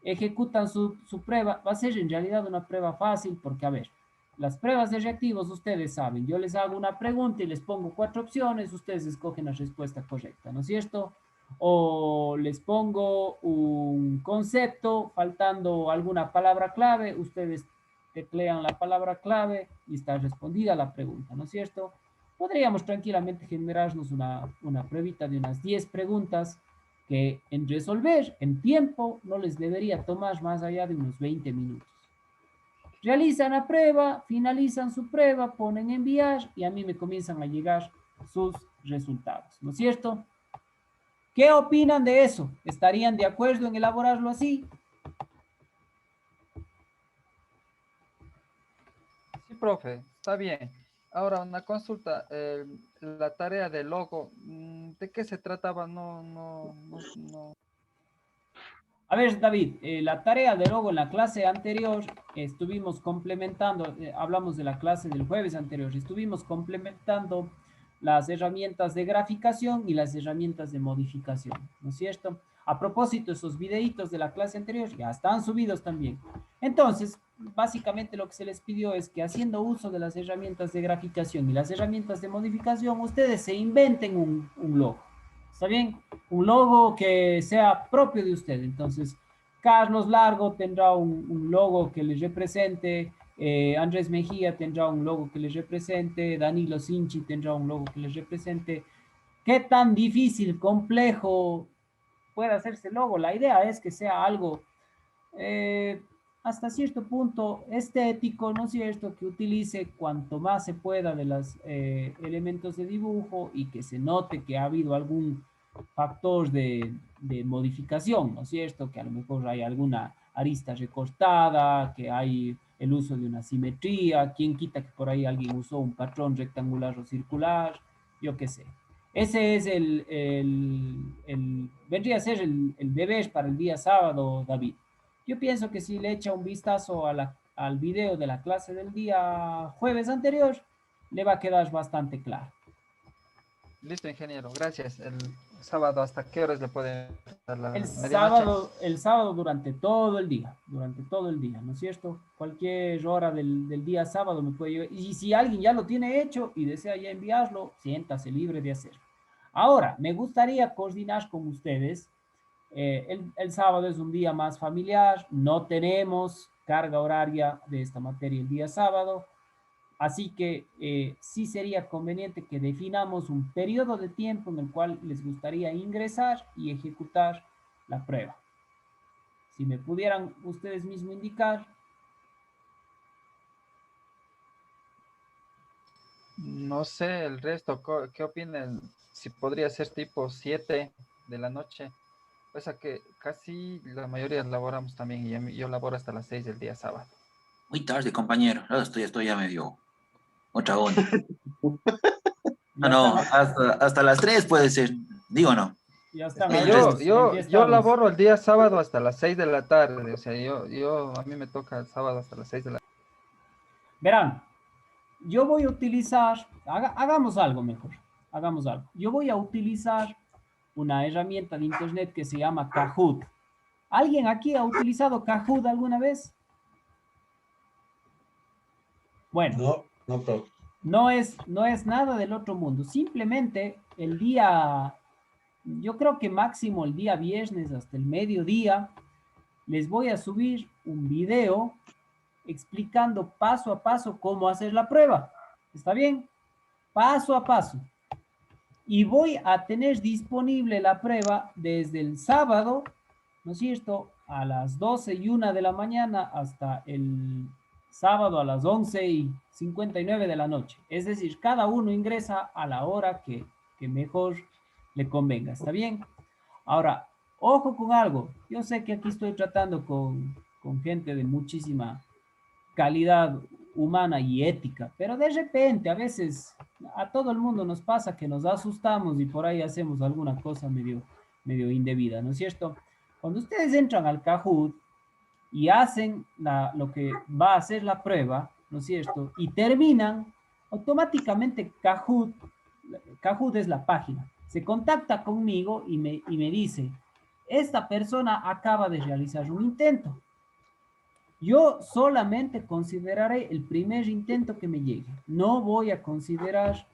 ejecutan su prueba. Va a ser en realidad una prueba fácil porque, a ver, las pruebas de reactivos ustedes saben, yo les hago una pregunta y les pongo 4 opciones, ustedes escogen la respuesta correcta, ¿no es cierto? O les pongo un concepto faltando alguna palabra clave, ustedes teclean la palabra clave y está respondida la pregunta, ¿no es cierto? Podríamos tranquilamente generarnos una pruebita de unas 10 preguntas que en resolver en tiempo no les debería tomar más allá de unos 20 minutos. Realizan la prueba, finalizan su prueba, ponen enviar y a mí me comienzan a llegar sus resultados, ¿no es cierto? ¿Qué opinan de eso? ¿Estarían de acuerdo en elaborarlo así? Sí, profe, está bien. Ahora una consulta, la tarea del logo, ¿de qué se trataba? No. A ver, David, la tarea de logo en la clase anterior estuvimos complementando, hablamos de la clase del jueves anterior, estuvimos complementando las herramientas de graficación y las herramientas de modificación, ¿no es cierto? A propósito, esos videitos de la clase anterior ya están subidos también. Entonces, básicamente lo que se les pidió es que haciendo uso de las herramientas de graficación y las herramientas de modificación, ustedes se inventen un logo. ¿Está bien? Un logo que sea propio de usted. Entonces, Carlos Largo tendrá un logo que les represente, Andrés Mejía tendrá un logo que les represente, Danilo Sinchi tendrá un logo que les represente. ¿Qué tan difícil, complejo puede hacerse el logo? La idea es que sea algo eh, hasta cierto punto estético, ¿no es cierto? Que utilice cuanto más se pueda de los elementos de dibujo y que se note que ha habido algún factor de modificación, ¿no es cierto? Que a lo mejor hay alguna arista recortada, que hay el uso de una simetría, quién quita que por ahí alguien usó un patrón rectangular o circular, yo qué sé. Ese es vendría a ser el deber para el día sábado, David. Yo pienso que si le echa un vistazo al video de la clase del día jueves anterior, le va a quedar bastante claro. Listo, ingeniero, gracias. El sábado, ¿hasta qué horas le puede dar la El medianoche? sábado, el sábado durante todo el día, ¿no es cierto? Cualquier hora del día sábado me puede llegar. Y si alguien ya lo tiene hecho y desea ya enviarlo, siéntase libre de hacerlo. Ahora, me gustaría coordinar con ustedes. El sábado es un día más familiar, no tenemos carga horaria de esta materia el día sábado, así que sí sería conveniente que definamos un periodo de tiempo en el cual les gustaría ingresar y ejecutar la prueba. Si me pudieran ustedes mismos indicar. No sé, el resto, ¿qué opinan? Si podría ser tipo 7 de la noche. O sea que casi la mayoría laboramos también y yo laboro hasta las 6 del día sábado. Muy tarde, compañero. Ahora estoy ya medio otra onda. No, Ya no, están, hasta las 3 puede ser. Digo no. ya están El resto. Yo laboro el día sábado hasta las 6 de la tarde. O sea, a mí me toca el sábado hasta las 6 de la tarde. Verán, yo voy a utilizar, hagamos algo mejor, hagamos algo. Yo voy a utilizar una herramienta de internet que se llama Kahoot. ¿Alguien aquí ha utilizado Kahoot alguna vez? Bueno, No, profe. no es nada del otro mundo. Simplemente el día, yo creo que máximo el día viernes hasta el mediodía, les voy a subir un video explicando paso a paso cómo hacer la prueba. ¿Está bien? Paso a paso. Y voy a tener disponible la prueba desde el sábado, ¿no es cierto? A las 12:01 de la mañana hasta el sábado a las 11:59 de la noche. Es decir, cada uno ingresa a la hora que mejor le convenga. ¿Está bien? Ahora, ojo con algo. Yo sé que aquí estoy tratando con gente de muchísima calidad humana y ética, pero de repente a veces a todo el mundo nos pasa que nos asustamos y por ahí hacemos alguna cosa medio indebida, ¿no es cierto? Cuando ustedes entran al Kahoot y hacen lo que va a ser la prueba, ¿no es cierto? Y terminan, automáticamente Kahoot es la página. Se contacta conmigo y me dice, esta persona acaba de realizar un intento. Yo solamente consideraré el primer intento que me llegue. No voy a considerar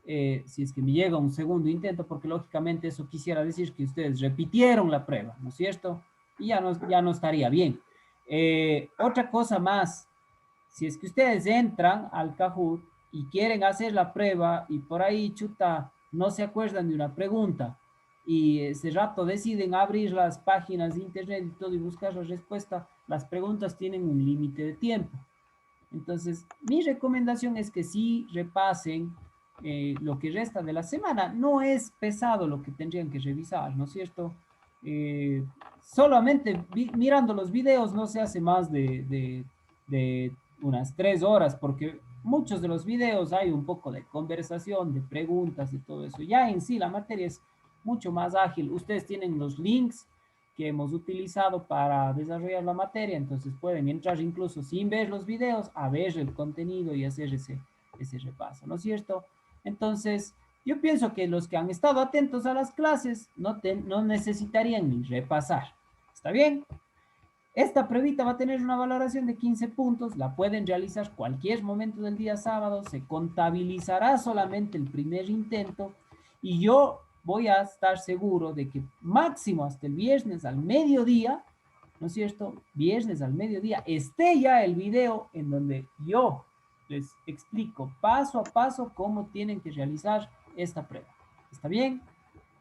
si es que me llega un segundo intento, porque lógicamente eso quisiera decir que ustedes repitieron la prueba, ¿no es cierto? Y ya no estaría bien. Otra cosa más, si es que ustedes entran al Kahoot y quieren hacer la prueba y por ahí, chuta, no se acuerdan de una pregunta y ese rato deciden abrir las páginas de internet y todo y buscar la respuesta, las preguntas tienen un límite de tiempo. Entonces, mi recomendación es que sí repasen lo que resta de la semana. No es pesado lo que tendrían que revisar, ¿no es cierto? Solamente mirando los videos no se hace más de unas 3 horas, porque muchos de los videos hay un poco de conversación, de preguntas y todo eso. Ya en sí la materia es mucho más ágil. Ustedes tienen los links que hemos utilizado para desarrollar la materia, entonces pueden entrar incluso sin ver los videos a ver el contenido y hacer ese repaso, ¿no es cierto? Entonces, yo pienso que los que han estado atentos a las clases no necesitarían ni repasar. ¿Está bien? Esta pruebita va a tener una valoración de 15 puntos, la pueden realizar cualquier momento del día sábado, se contabilizará solamente el primer intento y yo voy a estar seguro de que máximo hasta el viernes al mediodía, ¿no es cierto? Viernes al mediodía esté ya el video en donde yo les explico paso a paso cómo tienen que realizar esta prueba. ¿Está bien?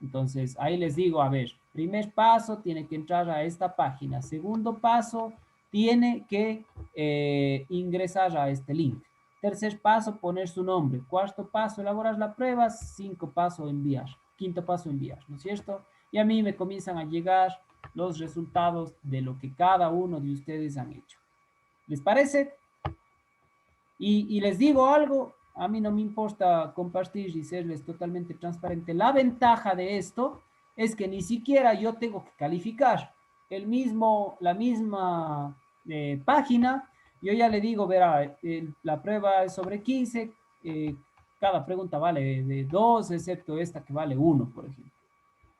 Entonces, ahí les digo, a ver, primer paso, tiene que entrar a esta página. Segundo paso, tiene que ingresar a este link. Tercer paso, poner su nombre. Cuarto paso, elaborar la prueba. 5 paso, enviar. Quinto paso, enviar, ¿no es cierto? Y a mí me comienzan a llegar los resultados de lo que cada uno de ustedes han hecho. ¿Les parece? Y les digo algo, a mí no me importa compartir y serles totalmente transparente. La ventaja de esto es que ni siquiera yo tengo que calificar. La misma página, yo ya le digo, verá, la prueba es sobre 15, cada pregunta vale de 2, excepto esta que vale 1, por ejemplo.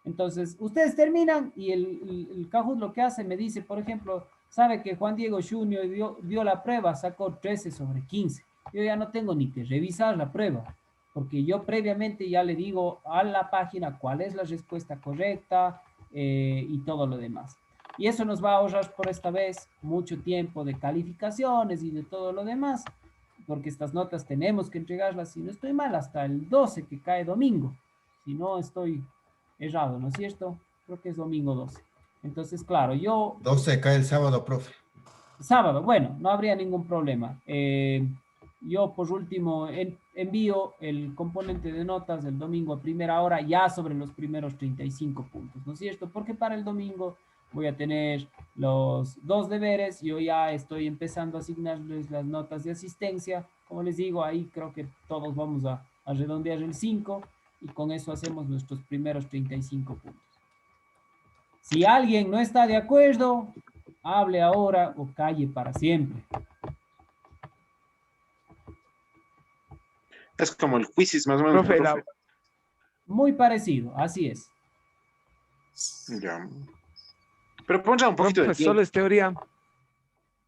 Entonces, ustedes terminan y el Kahoot lo que hace, me dice, por ejemplo, sabe que Juan Diego Junior dio la prueba, sacó 13 sobre 15. Yo ya no tengo ni que revisar la prueba, porque yo previamente ya le digo a la página cuál es la respuesta correcta y todo lo demás. Y eso nos va a ahorrar por esta vez mucho tiempo de calificaciones y de todo lo demás, porque estas notas tenemos que entregarlas, si no estoy mal, hasta el 12 que cae domingo. Si no estoy errado, ¿no es cierto? Creo que es domingo 12. Entonces, claro, yo... 12 cae el sábado, profe. Sábado, bueno, no habría ningún problema. Yo, por último, envío el componente de notas del domingo a primera hora ya sobre los primeros 35 puntos, ¿no es cierto? Porque para el domingo voy a tener los 2 deberes. Yo ya estoy empezando a asignarles las notas de asistencia. Como les digo, ahí creo que todos vamos a redondear el 5 y con eso hacemos nuestros primeros 35 puntos. Si alguien no está de acuerdo, hable ahora o calle para siempre. Es como el quizzes más o menos. Profe, Muy parecido, así es. Ya. Pero ponga un poquito de profe, tiempo. solo es teoría.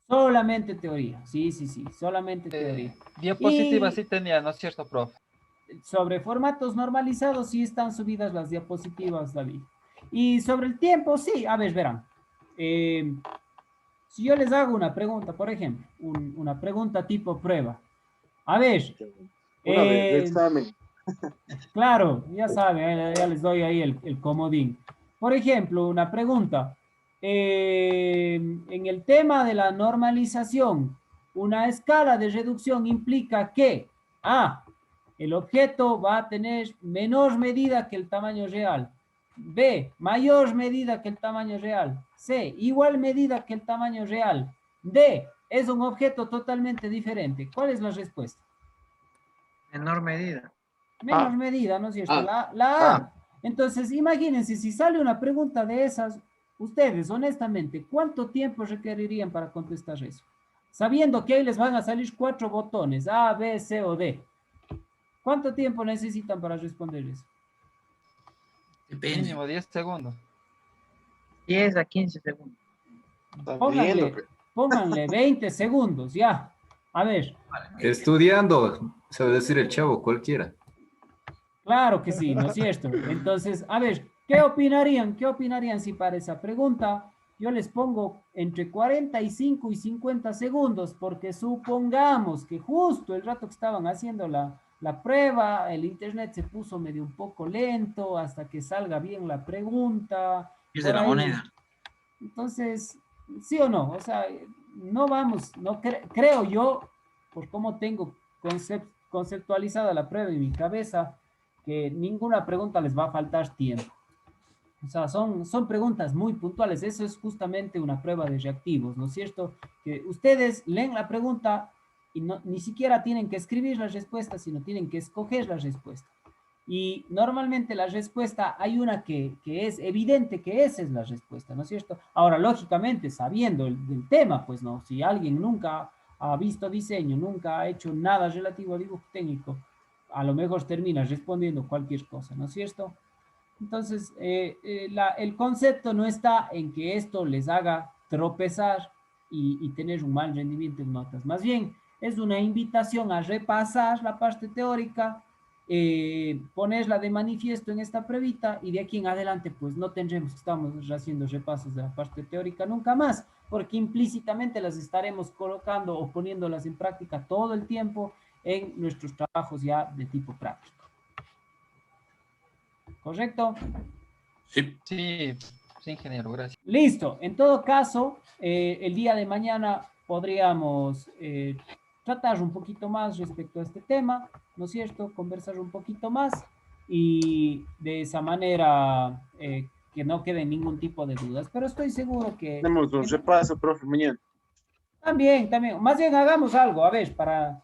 Solamente teoría, sí, solamente teoría. Diapositivas Y sí tenía, ¿no es cierto, profe? sobre formatos normalizados sí están subidas las diapositivas, David. Y sobre el tiempo, sí, a ver, verán. Si yo les hago una pregunta, por ejemplo, una pregunta tipo prueba. A ver. Una de examen. Claro, ya saben, ya les doy ahí el comodín. Por ejemplo, una pregunta. En el tema de la normalización, una escala de reducción implica que A, el objeto va a tener menor medida que el tamaño real. B, mayor medida que el tamaño real. C, igual medida que el tamaño real. D, es un objeto totalmente diferente. ¿Cuál es la respuesta? Menor medida. Menor medida, ¿no es cierto? La A. Entonces, imagínense, si sale una pregunta de esas, ustedes, honestamente, ¿cuánto tiempo requerirían para contestar eso? sabiendo que ahí les van a salir 4 botones, A, B, C o D. ¿Cuánto tiempo necesitan para responder eso? Depende. Mínimo 10 segundos. 10 a 15 segundos. Está Pónganle, viendo, pe. pónganle 20 segundos, ya. A ver, Estudiando, sabe decir el chavo cualquiera. claro que sí, ¿no es cierto? Entonces, a ver, ¿qué opinarían? ¿Qué opinarían si para esa pregunta yo les pongo entre 45 y 50 segundos? Porque supongamos que justo el rato que estaban haciendo la prueba, el internet se puso medio un poco lento hasta que salga bien la pregunta. Es de por la ahí. moneda. Entonces, ¿sí o no? O sea, no vamos, no creo yo, por cómo tengo conceptualizada la prueba en mi cabeza, que ninguna pregunta les va a faltar tiempo. O sea, son preguntas muy puntuales. Eso es justamente una prueba de reactivos, ¿no es cierto? Que ustedes leen la pregunta y ni siquiera tienen que escribir la respuesta, sino tienen que escoger la respuesta. Y normalmente la respuesta, hay una que es evidente que esa es la respuesta, ¿no es cierto? Ahora, lógicamente, sabiendo del tema, pues no, si alguien nunca ha visto diseño, nunca ha hecho nada relativo a dibujo técnico, a lo mejor termina respondiendo cualquier cosa, ¿no es cierto? Entonces, el concepto no está en que esto les haga tropezar y tener un mal rendimiento en notas. Más bien, es una invitación a repasar la parte teórica, ponerla de manifiesto en esta pruebita y de aquí en adelante pues no tendremos que estamos haciendo repasos de la parte teórica nunca más, porque implícitamente las estaremos colocando o poniéndolas en práctica todo el tiempo en nuestros trabajos ya de tipo práctico. ¿Correcto? Sí. Sí, sí, ingeniero, gracias. Listo. En todo caso, el día de mañana podríamos tratar un poquito más respecto a este tema, ¿no es cierto? Conversar un poquito más y de esa manera que no quede ningún tipo de dudas. Pero estoy seguro que... Tenemos un repaso, profe, mañana. También. Más bien hagamos algo, a ver, para...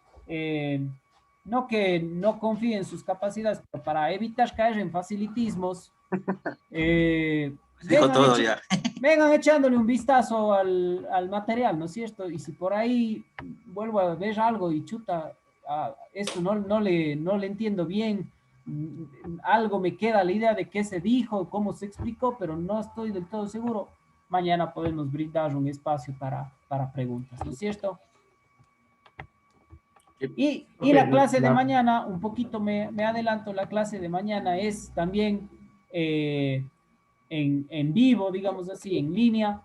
no que no confíen en sus capacidades, pero para evitar caer en facilitismos, Dijo todo ya. vengan echándole un vistazo al material, ¿no es cierto? Y si por ahí vuelvo a ver algo y chuta, esto no le entiendo bien, algo me queda la idea de qué se dijo, cómo se explicó, pero no estoy del todo seguro, mañana podemos brindar un espacio para preguntas, ¿no es cierto? Y la clase de mañana, un poquito me adelanto, la clase de mañana es también en vivo, digamos así, en línea,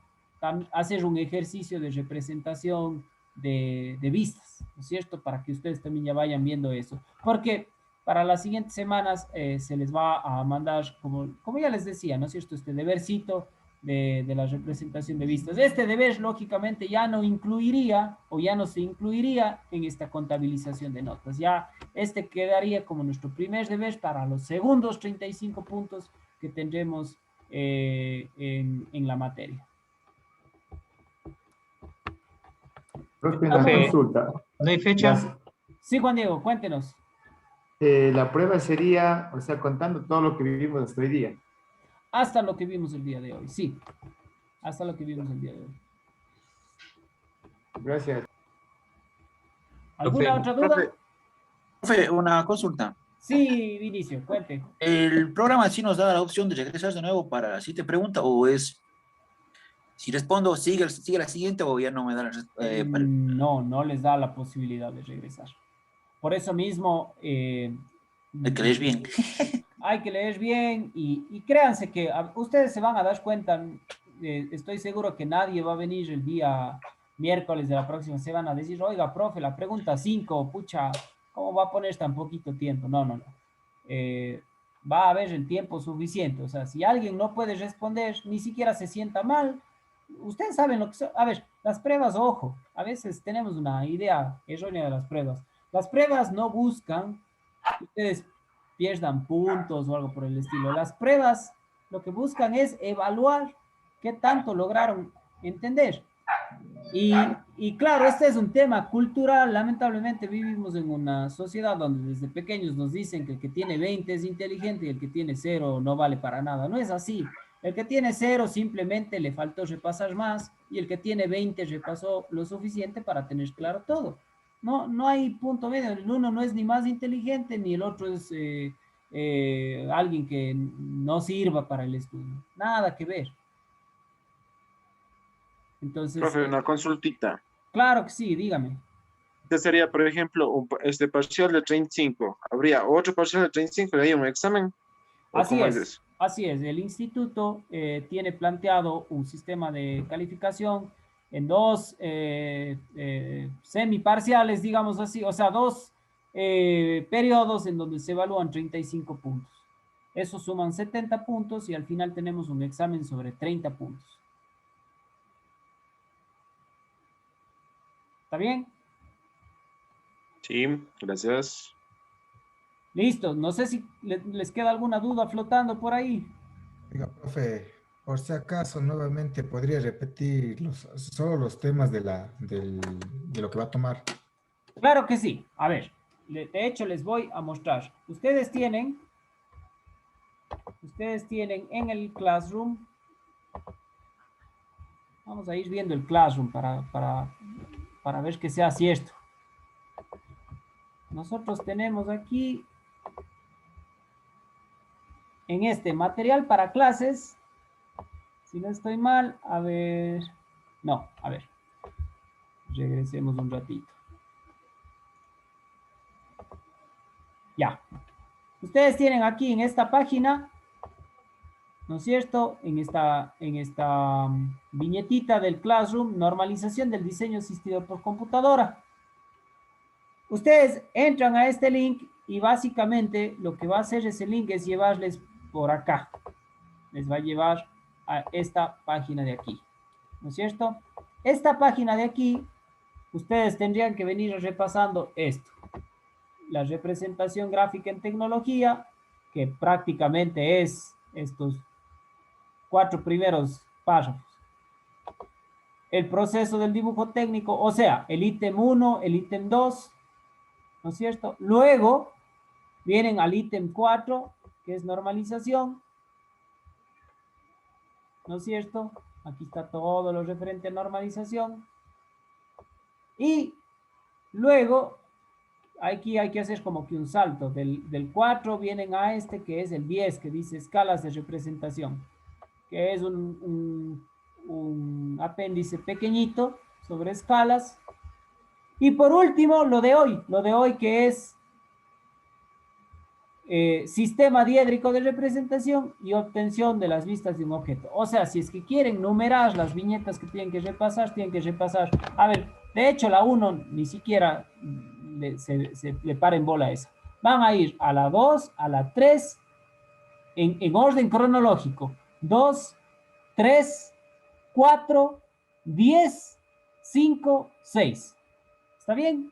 hacer un ejercicio de representación de vistas, ¿no es cierto? Para que ustedes también ya vayan viendo eso. Porque para las siguientes semanas se les va a mandar, como ya les decía, ¿no es cierto? Este debercito de la representación de vistas. Este deber, lógicamente, ya no incluiría o ya no se incluiría en esta contabilización de notas. Ya este quedaría como nuestro primer deber para los segundos 35 puntos que tendremos en la materia. Profe, una consulta. ¿No hay fecha? Sí, Juan Diego, cuéntenos. La prueba sería, o sea, contando todo lo que vivimos hasta hoy día. Hasta lo que vimos el día de hoy, sí. Hasta lo que vimos el día de hoy. Gracias. ¿Alguna otra duda? Profe, una consulta. Sí, Vinicio, cuente. ¿El programa sí nos da la opción de regresar de nuevo para la siguiente pregunta o es, si respondo, sigue la siguiente o ya no me da la respuesta? No les da la posibilidad de regresar. Por eso mismo... hay que leer bien. Hay que leer bien y créanse que ustedes se van a dar cuenta, estoy seguro que nadie va a venir el día miércoles de la próxima semana a decir, oiga, profe, la pregunta 5, pucha, ¿cómo va a poner tan poquito tiempo? No. Va a haber el tiempo suficiente. O sea, si alguien no puede responder, ni siquiera se sienta mal, ustedes saben lo que son. A ver, las pruebas, ojo, a veces tenemos una idea errónea de las pruebas. Las pruebas no buscan que ustedes pierdan puntos o algo por el estilo. Las pruebas lo que buscan es evaluar qué tanto lograron entender. Y claro, este es un tema cultural. Lamentablemente vivimos en una sociedad donde desde pequeños nos dicen que el que tiene 20 es inteligente y el que tiene 0 no vale para nada. No es así. El que tiene 0 simplemente le faltó repasar más y el que tiene 20 repasó lo suficiente para tener claro todo. No, no hay punto medio. El uno no es ni más inteligente ni el otro es alguien que no sirva para el estudio. Nada que ver. Entonces, Profe, una consultita. claro que sí, dígame. Este sería, por ejemplo, este parcial de 35. ¿Habría otro parcial de 35 y hay un examen? ¿O Así cómo es, eso? así es. El instituto tiene planteado un sistema de calificación en dos semiparciales, digamos así, o sea, dos periodos en donde se evalúan 35 puntos. Esos suman 70 puntos y al final tenemos un examen sobre 30 puntos. ¿Está bien? Sí, gracias. Listo. No sé si les queda alguna duda flotando por ahí. Oiga, profe, por si acaso, nuevamente podría repetir solo los temas de lo que va a tomar. Claro que sí. A ver, de hecho les voy a mostrar. Ustedes tienen en el Classroom, vamos a ir viendo el Classroom para ver que sea cierto. Nosotros tenemos aquí en este material para clases, si no estoy mal, a ver, no, a ver, regresemos un ratito. Ya. Ustedes tienen aquí en esta página, ¿no es cierto? En esta viñetita del Classroom, normalización del diseño asistido por computadora. Ustedes entran a este link y básicamente lo que va a hacer ese link es llevarles por acá. Les va a llevar a esta página de aquí, ¿no es cierto? Esta página de aquí, ustedes tendrían que venir repasando esto. La representación gráfica en tecnología, que prácticamente es estos 4 primeros párrafos. El proceso del dibujo técnico, o sea, el ítem 1, el ítem 2, ¿no es cierto? Luego vienen al ítem 4, que es normalización, ¿no es cierto? Aquí está todo lo referente a normalización. Y luego, aquí hay que hacer como que un salto. Del 4 vienen a este, que es el 10, que dice escalas de representación, que es un apéndice pequeñito sobre escalas. Y por último, lo de hoy que es sistema diédrico de representación y obtención de las vistas de un objeto. O sea, si es que quieren numerar las viñetas que tienen que repasar, tienen que repasar. A ver, de hecho la 1 ni siquiera se le para en bola esa. Van a ir a la 2, a la 3, en orden cronológico. 2, 3, 4, 10, 5, 6. ¿Está bien?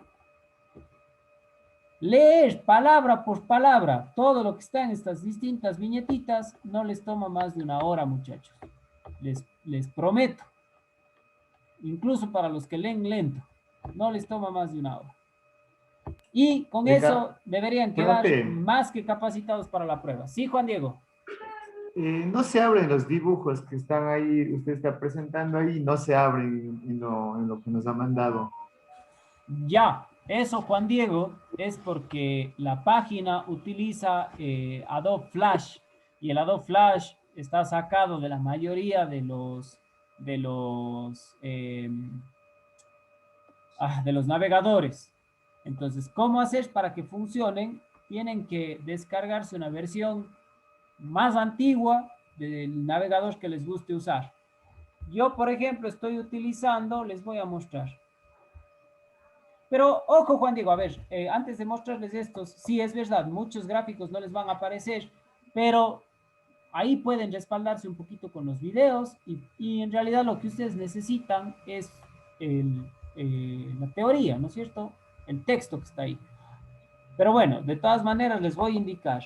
Leer palabra por palabra todo lo que está en estas distintas viñetitas no les toma más de 1 hora, muchachos. Les prometo. Incluso para los que leen lento, no les toma más de 1 hora. Y con eso deberían quedar más que capacitados para la prueba. ¿Sí, Juan Diego? No se abren los dibujos que están ahí, usted está presentando ahí, no se abren en lo que nos ha mandado. Ya, eso, Juan Diego, es porque la página utiliza Adobe Flash y el Adobe Flash está sacado de la mayoría de los navegadores. Entonces, ¿cómo hacer para que funcionen? Tienen que descargarse una versión más antigua del navegador que les guste usar. Yo, por ejemplo, estoy utilizando, les voy a mostrar. Pero, ojo, Juan Diego, a ver, antes de mostrarles estos, sí, es verdad, muchos gráficos no les van a aparecer, pero ahí pueden respaldarse un poquito con los videos y en realidad lo que ustedes necesitan es la teoría, ¿no es cierto? El texto que está ahí. Pero bueno, de todas maneras les voy a indicar.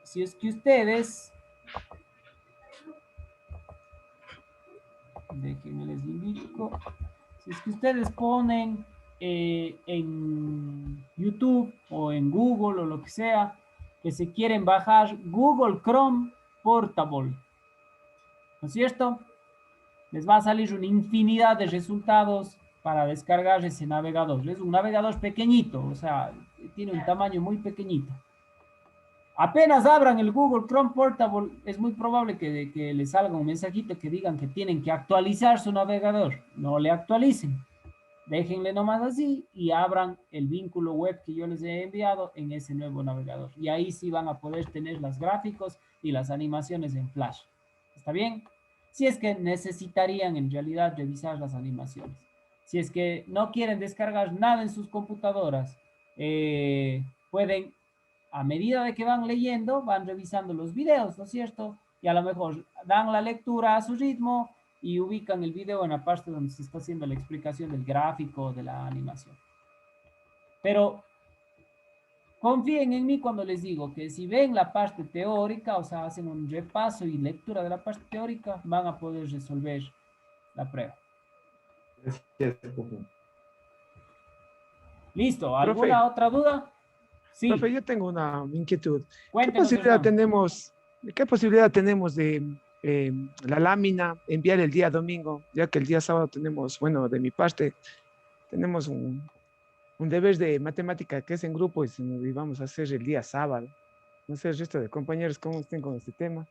Si es que ustedes... Déjenme les indico. Si es que ustedes ponen en YouTube o en Google o lo que sea, que se quieren bajar Google Chrome, Portable. ¿No es cierto? Les va a salir una infinidad de resultados para descargar ese navegador. Es un navegador pequeñito, o sea, tiene un tamaño muy pequeñito. Apenas abran el Google Chrome Portable, es muy probable que les salga un mensajito que digan que tienen que actualizar su navegador. No le actualicen. Déjenle nomás así y abran el vínculo web que yo les he enviado en ese nuevo navegador. Y ahí sí van a poder tener los gráficos y las animaciones en Flash. ¿Está bien? Si es que necesitarían en realidad revisar las animaciones. Si es que no quieren descargar nada en sus computadoras, pueden, a medida de que van leyendo, van revisando los videos, ¿no es cierto? Y a lo mejor dan la lectura a su ritmo y ubican el video en la parte donde se está haciendo la explicación del gráfico, de la animación. Pero confíen en mí cuando les digo que si ven la parte teórica, o sea, hacen un repaso y lectura de la parte teórica, van a poder resolver la prueba. Gracias, profe. ¿Listo? ¿Alguna otra duda? Sí. Profe, yo tengo una inquietud. Cuéntenos, ¿Qué posibilidad tenemos de la lámina enviar el día domingo? Ya que el día sábado tenemos, bueno, de mi parte, tenemos un deber de matemática que es en grupo y vamos a hacer el día sábado. No sé el resto de compañeros cómo estén con este tema.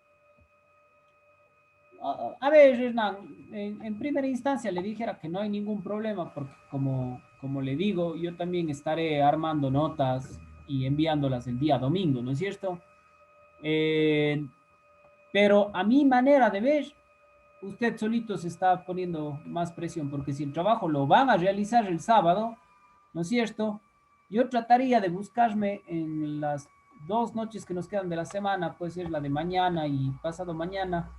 A ver, Hernán, en primera instancia le dijera que no hay ningún problema porque como le digo, yo también estaré armando notas y enviándolas el día domingo, ¿no es cierto? Pero a mi manera de ver, usted solito se está poniendo más presión porque si el trabajo lo van a realizar el sábado, ¿no es cierto? Yo trataría de buscarme en las 2 noches que nos quedan de la semana, puede ser la de mañana y pasado mañana,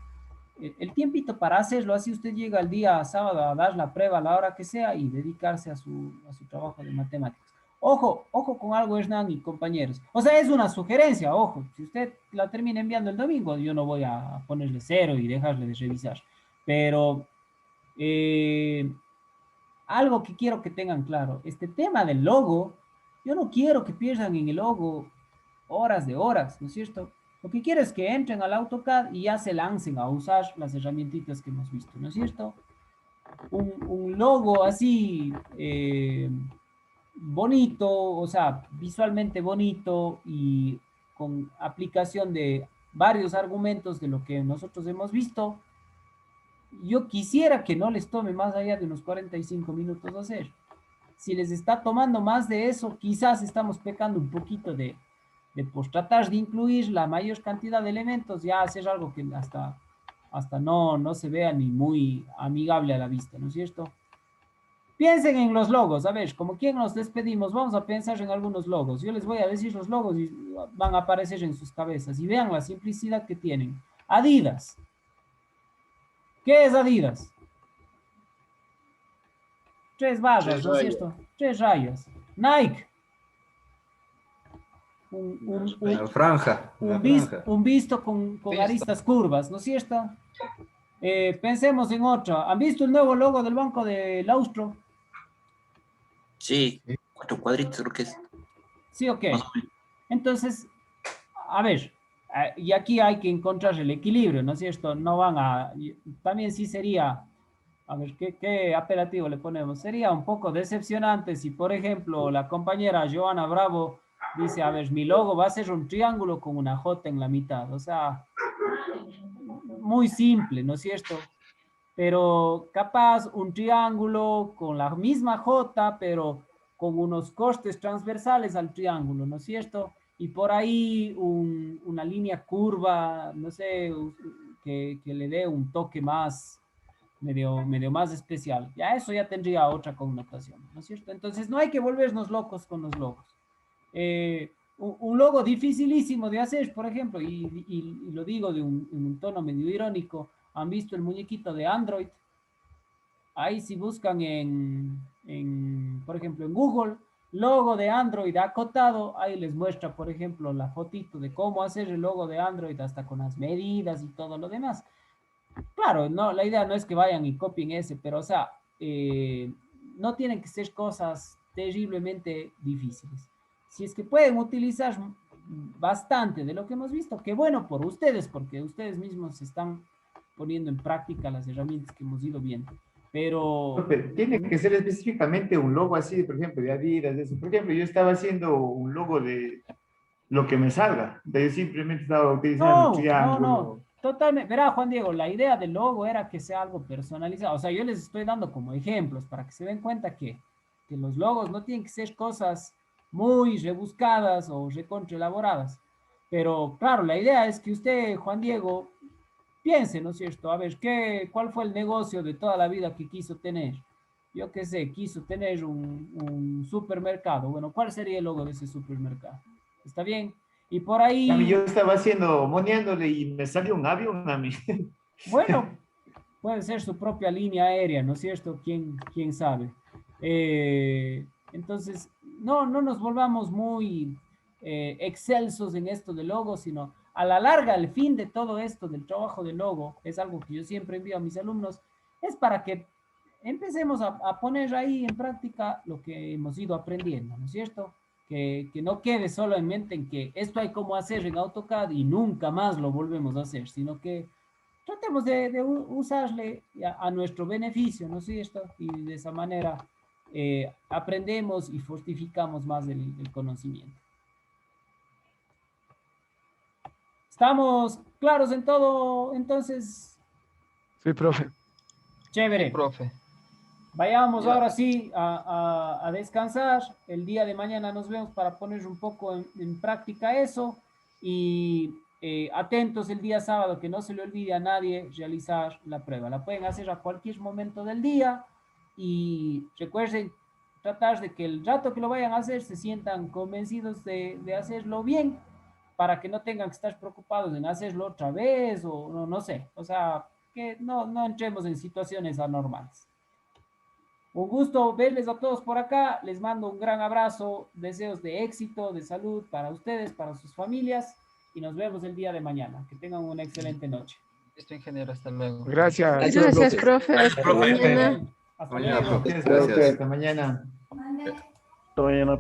el tiempito para hacerlo, así usted llega el día sábado a dar la prueba a la hora que sea y dedicarse a su trabajo de matemáticas. Ojo con algo, Hernán y compañeros. O sea, es una sugerencia, ojo. Si usted la termina enviando el domingo, yo no voy a ponerle 0 y dejarle de revisar. Pero algo que quiero que tengan claro, este tema del logo, yo no quiero que pierdan en el logo horas de horas, ¿no es cierto? Lo que quiero es que entren al AutoCAD y ya se lancen a usar las herramientitas que hemos visto, ¿no es cierto? Un logo así bonito, o sea, visualmente bonito y con aplicación de varios argumentos de lo que nosotros hemos visto, yo quisiera que no les tome más allá de unos 45 minutos hacer. Si les está tomando más de eso, quizás estamos pecando un poquito de pues, tratar de incluir la mayor cantidad de elementos, ya hacer algo que hasta no se vea ni muy amigable a la vista, ¿no es cierto? Piensen en los logos, a ver, como quien nos despedimos, vamos a pensar en algunos logos. Yo les voy a decir los logos y van a aparecer en sus cabezas. Y vean la simplicidad que tienen. Adidas. ¿Qué es Adidas? 3 barras, ¿no es cierto? 3 rayas. Nike. La franja. Un visto con aristas curvas, ¿no es cierto? Pensemos en otra. ¿Han visto el nuevo logo del Banco del Austro? Sí, 4 cuadritos creo que es. Sí, ok. Entonces, a ver, y aquí hay que encontrar el equilibrio, ¿no es cierto? No van a... También sí sería... A ver, ¿qué apelativo le ponemos? Sería un poco decepcionante si, por ejemplo, la compañera Joana Bravo dice, a ver, mi logo va a ser un triángulo con una J en la mitad. O sea, muy simple, ¿no es cierto? Pero capaz un triángulo con la misma J, pero con unos cortes transversales al triángulo, ¿no es cierto? Y por ahí una línea curva, no sé, que le dé un toque más, medio más especial. Ya eso ya tendría otra connotación, ¿no es cierto? Entonces no hay que volvernos locos con los logos. Un logo dificilísimo de hacer, por ejemplo, y lo digo de un tono medio irónico, ¿han visto el muñequito de Android? Ahí si buscan por ejemplo, en Google, logo de Android acotado, ahí les muestra, por ejemplo, la fotito de cómo hacer el logo de Android hasta con las medidas y todo lo demás. Claro, no, la idea no es que vayan y copien ese, pero o sea, no tienen que ser cosas terriblemente difíciles. Si es que pueden utilizar bastante de lo que hemos visto. Qué bueno por ustedes, porque ustedes mismos están poniendo en práctica las herramientas que hemos ido viendo. Pero Profe, tiene que ser específicamente un logo así, por ejemplo, de Adidas, de eso. Por ejemplo, yo estaba haciendo un logo de lo que me salga. Yo simplemente estaba utilizando no, triángulo. totalmente. Verá, Juan Diego, la idea del logo era que sea algo personalizado. O sea, yo les estoy dando como ejemplos para que se den cuenta que los logos no tienen que ser cosas muy rebuscadas o recontra elaboradas. Pero claro, la idea es que usted, Juan Diego, piense, ¿no es cierto? A ver, ¿cuál fue el negocio de toda la vida que quiso tener? Yo qué sé, quiso tener un supermercado. Bueno, ¿cuál sería el logo de ese supermercado? ¿Está bien? Y por A mí ahí, yo estaba haciendo, moneándole y me salió un avión a mí. bueno, puede ser su propia línea aérea, ¿no es cierto? ¿Quién sabe? Entonces, no nos volvamos muy excelsos en esto de logo, sino a la larga, el fin de todo esto del trabajo de logo, es algo que yo siempre envío a mis alumnos, es para que empecemos a poner ahí en práctica lo que hemos ido aprendiendo, ¿no es cierto? Que no quede solo en mente en que esto hay como hacer en AutoCAD y nunca más lo volvemos a hacer, sino que tratemos de usarle a nuestro beneficio, ¿no es cierto? Y de esa manera aprendemos y fortificamos más el conocimiento. ¿Estamos claros en todo? Entonces, Sí, profe. chévere. Sí, profe. Vayamos Ya. ahora sí a descansar. El día de mañana nos vemos para poner un poco en práctica eso. Y atentos el día sábado, que no se le olvide a nadie realizar la prueba. La pueden hacer a cualquier momento del día. Y recuerden tratar de que el rato que lo vayan a hacer se sientan convencidos de hacerlo bien, para que no tengan que estar preocupados en hacerlo otra vez o no sé. O sea, que no entremos en situaciones anormales. Un gusto verles a todos por acá. Les mando un gran abrazo, deseos de éxito, de salud para ustedes, para sus familias y nos vemos el día de mañana. Que tengan una excelente noche. Listo, ingeniero, hasta luego. Gracias. Gracias, profe. Gracias, Hasta profe. mañana. Hasta Mañana, luego. profe. Gracias, profe, Gracias. hasta mañana. Todavía no.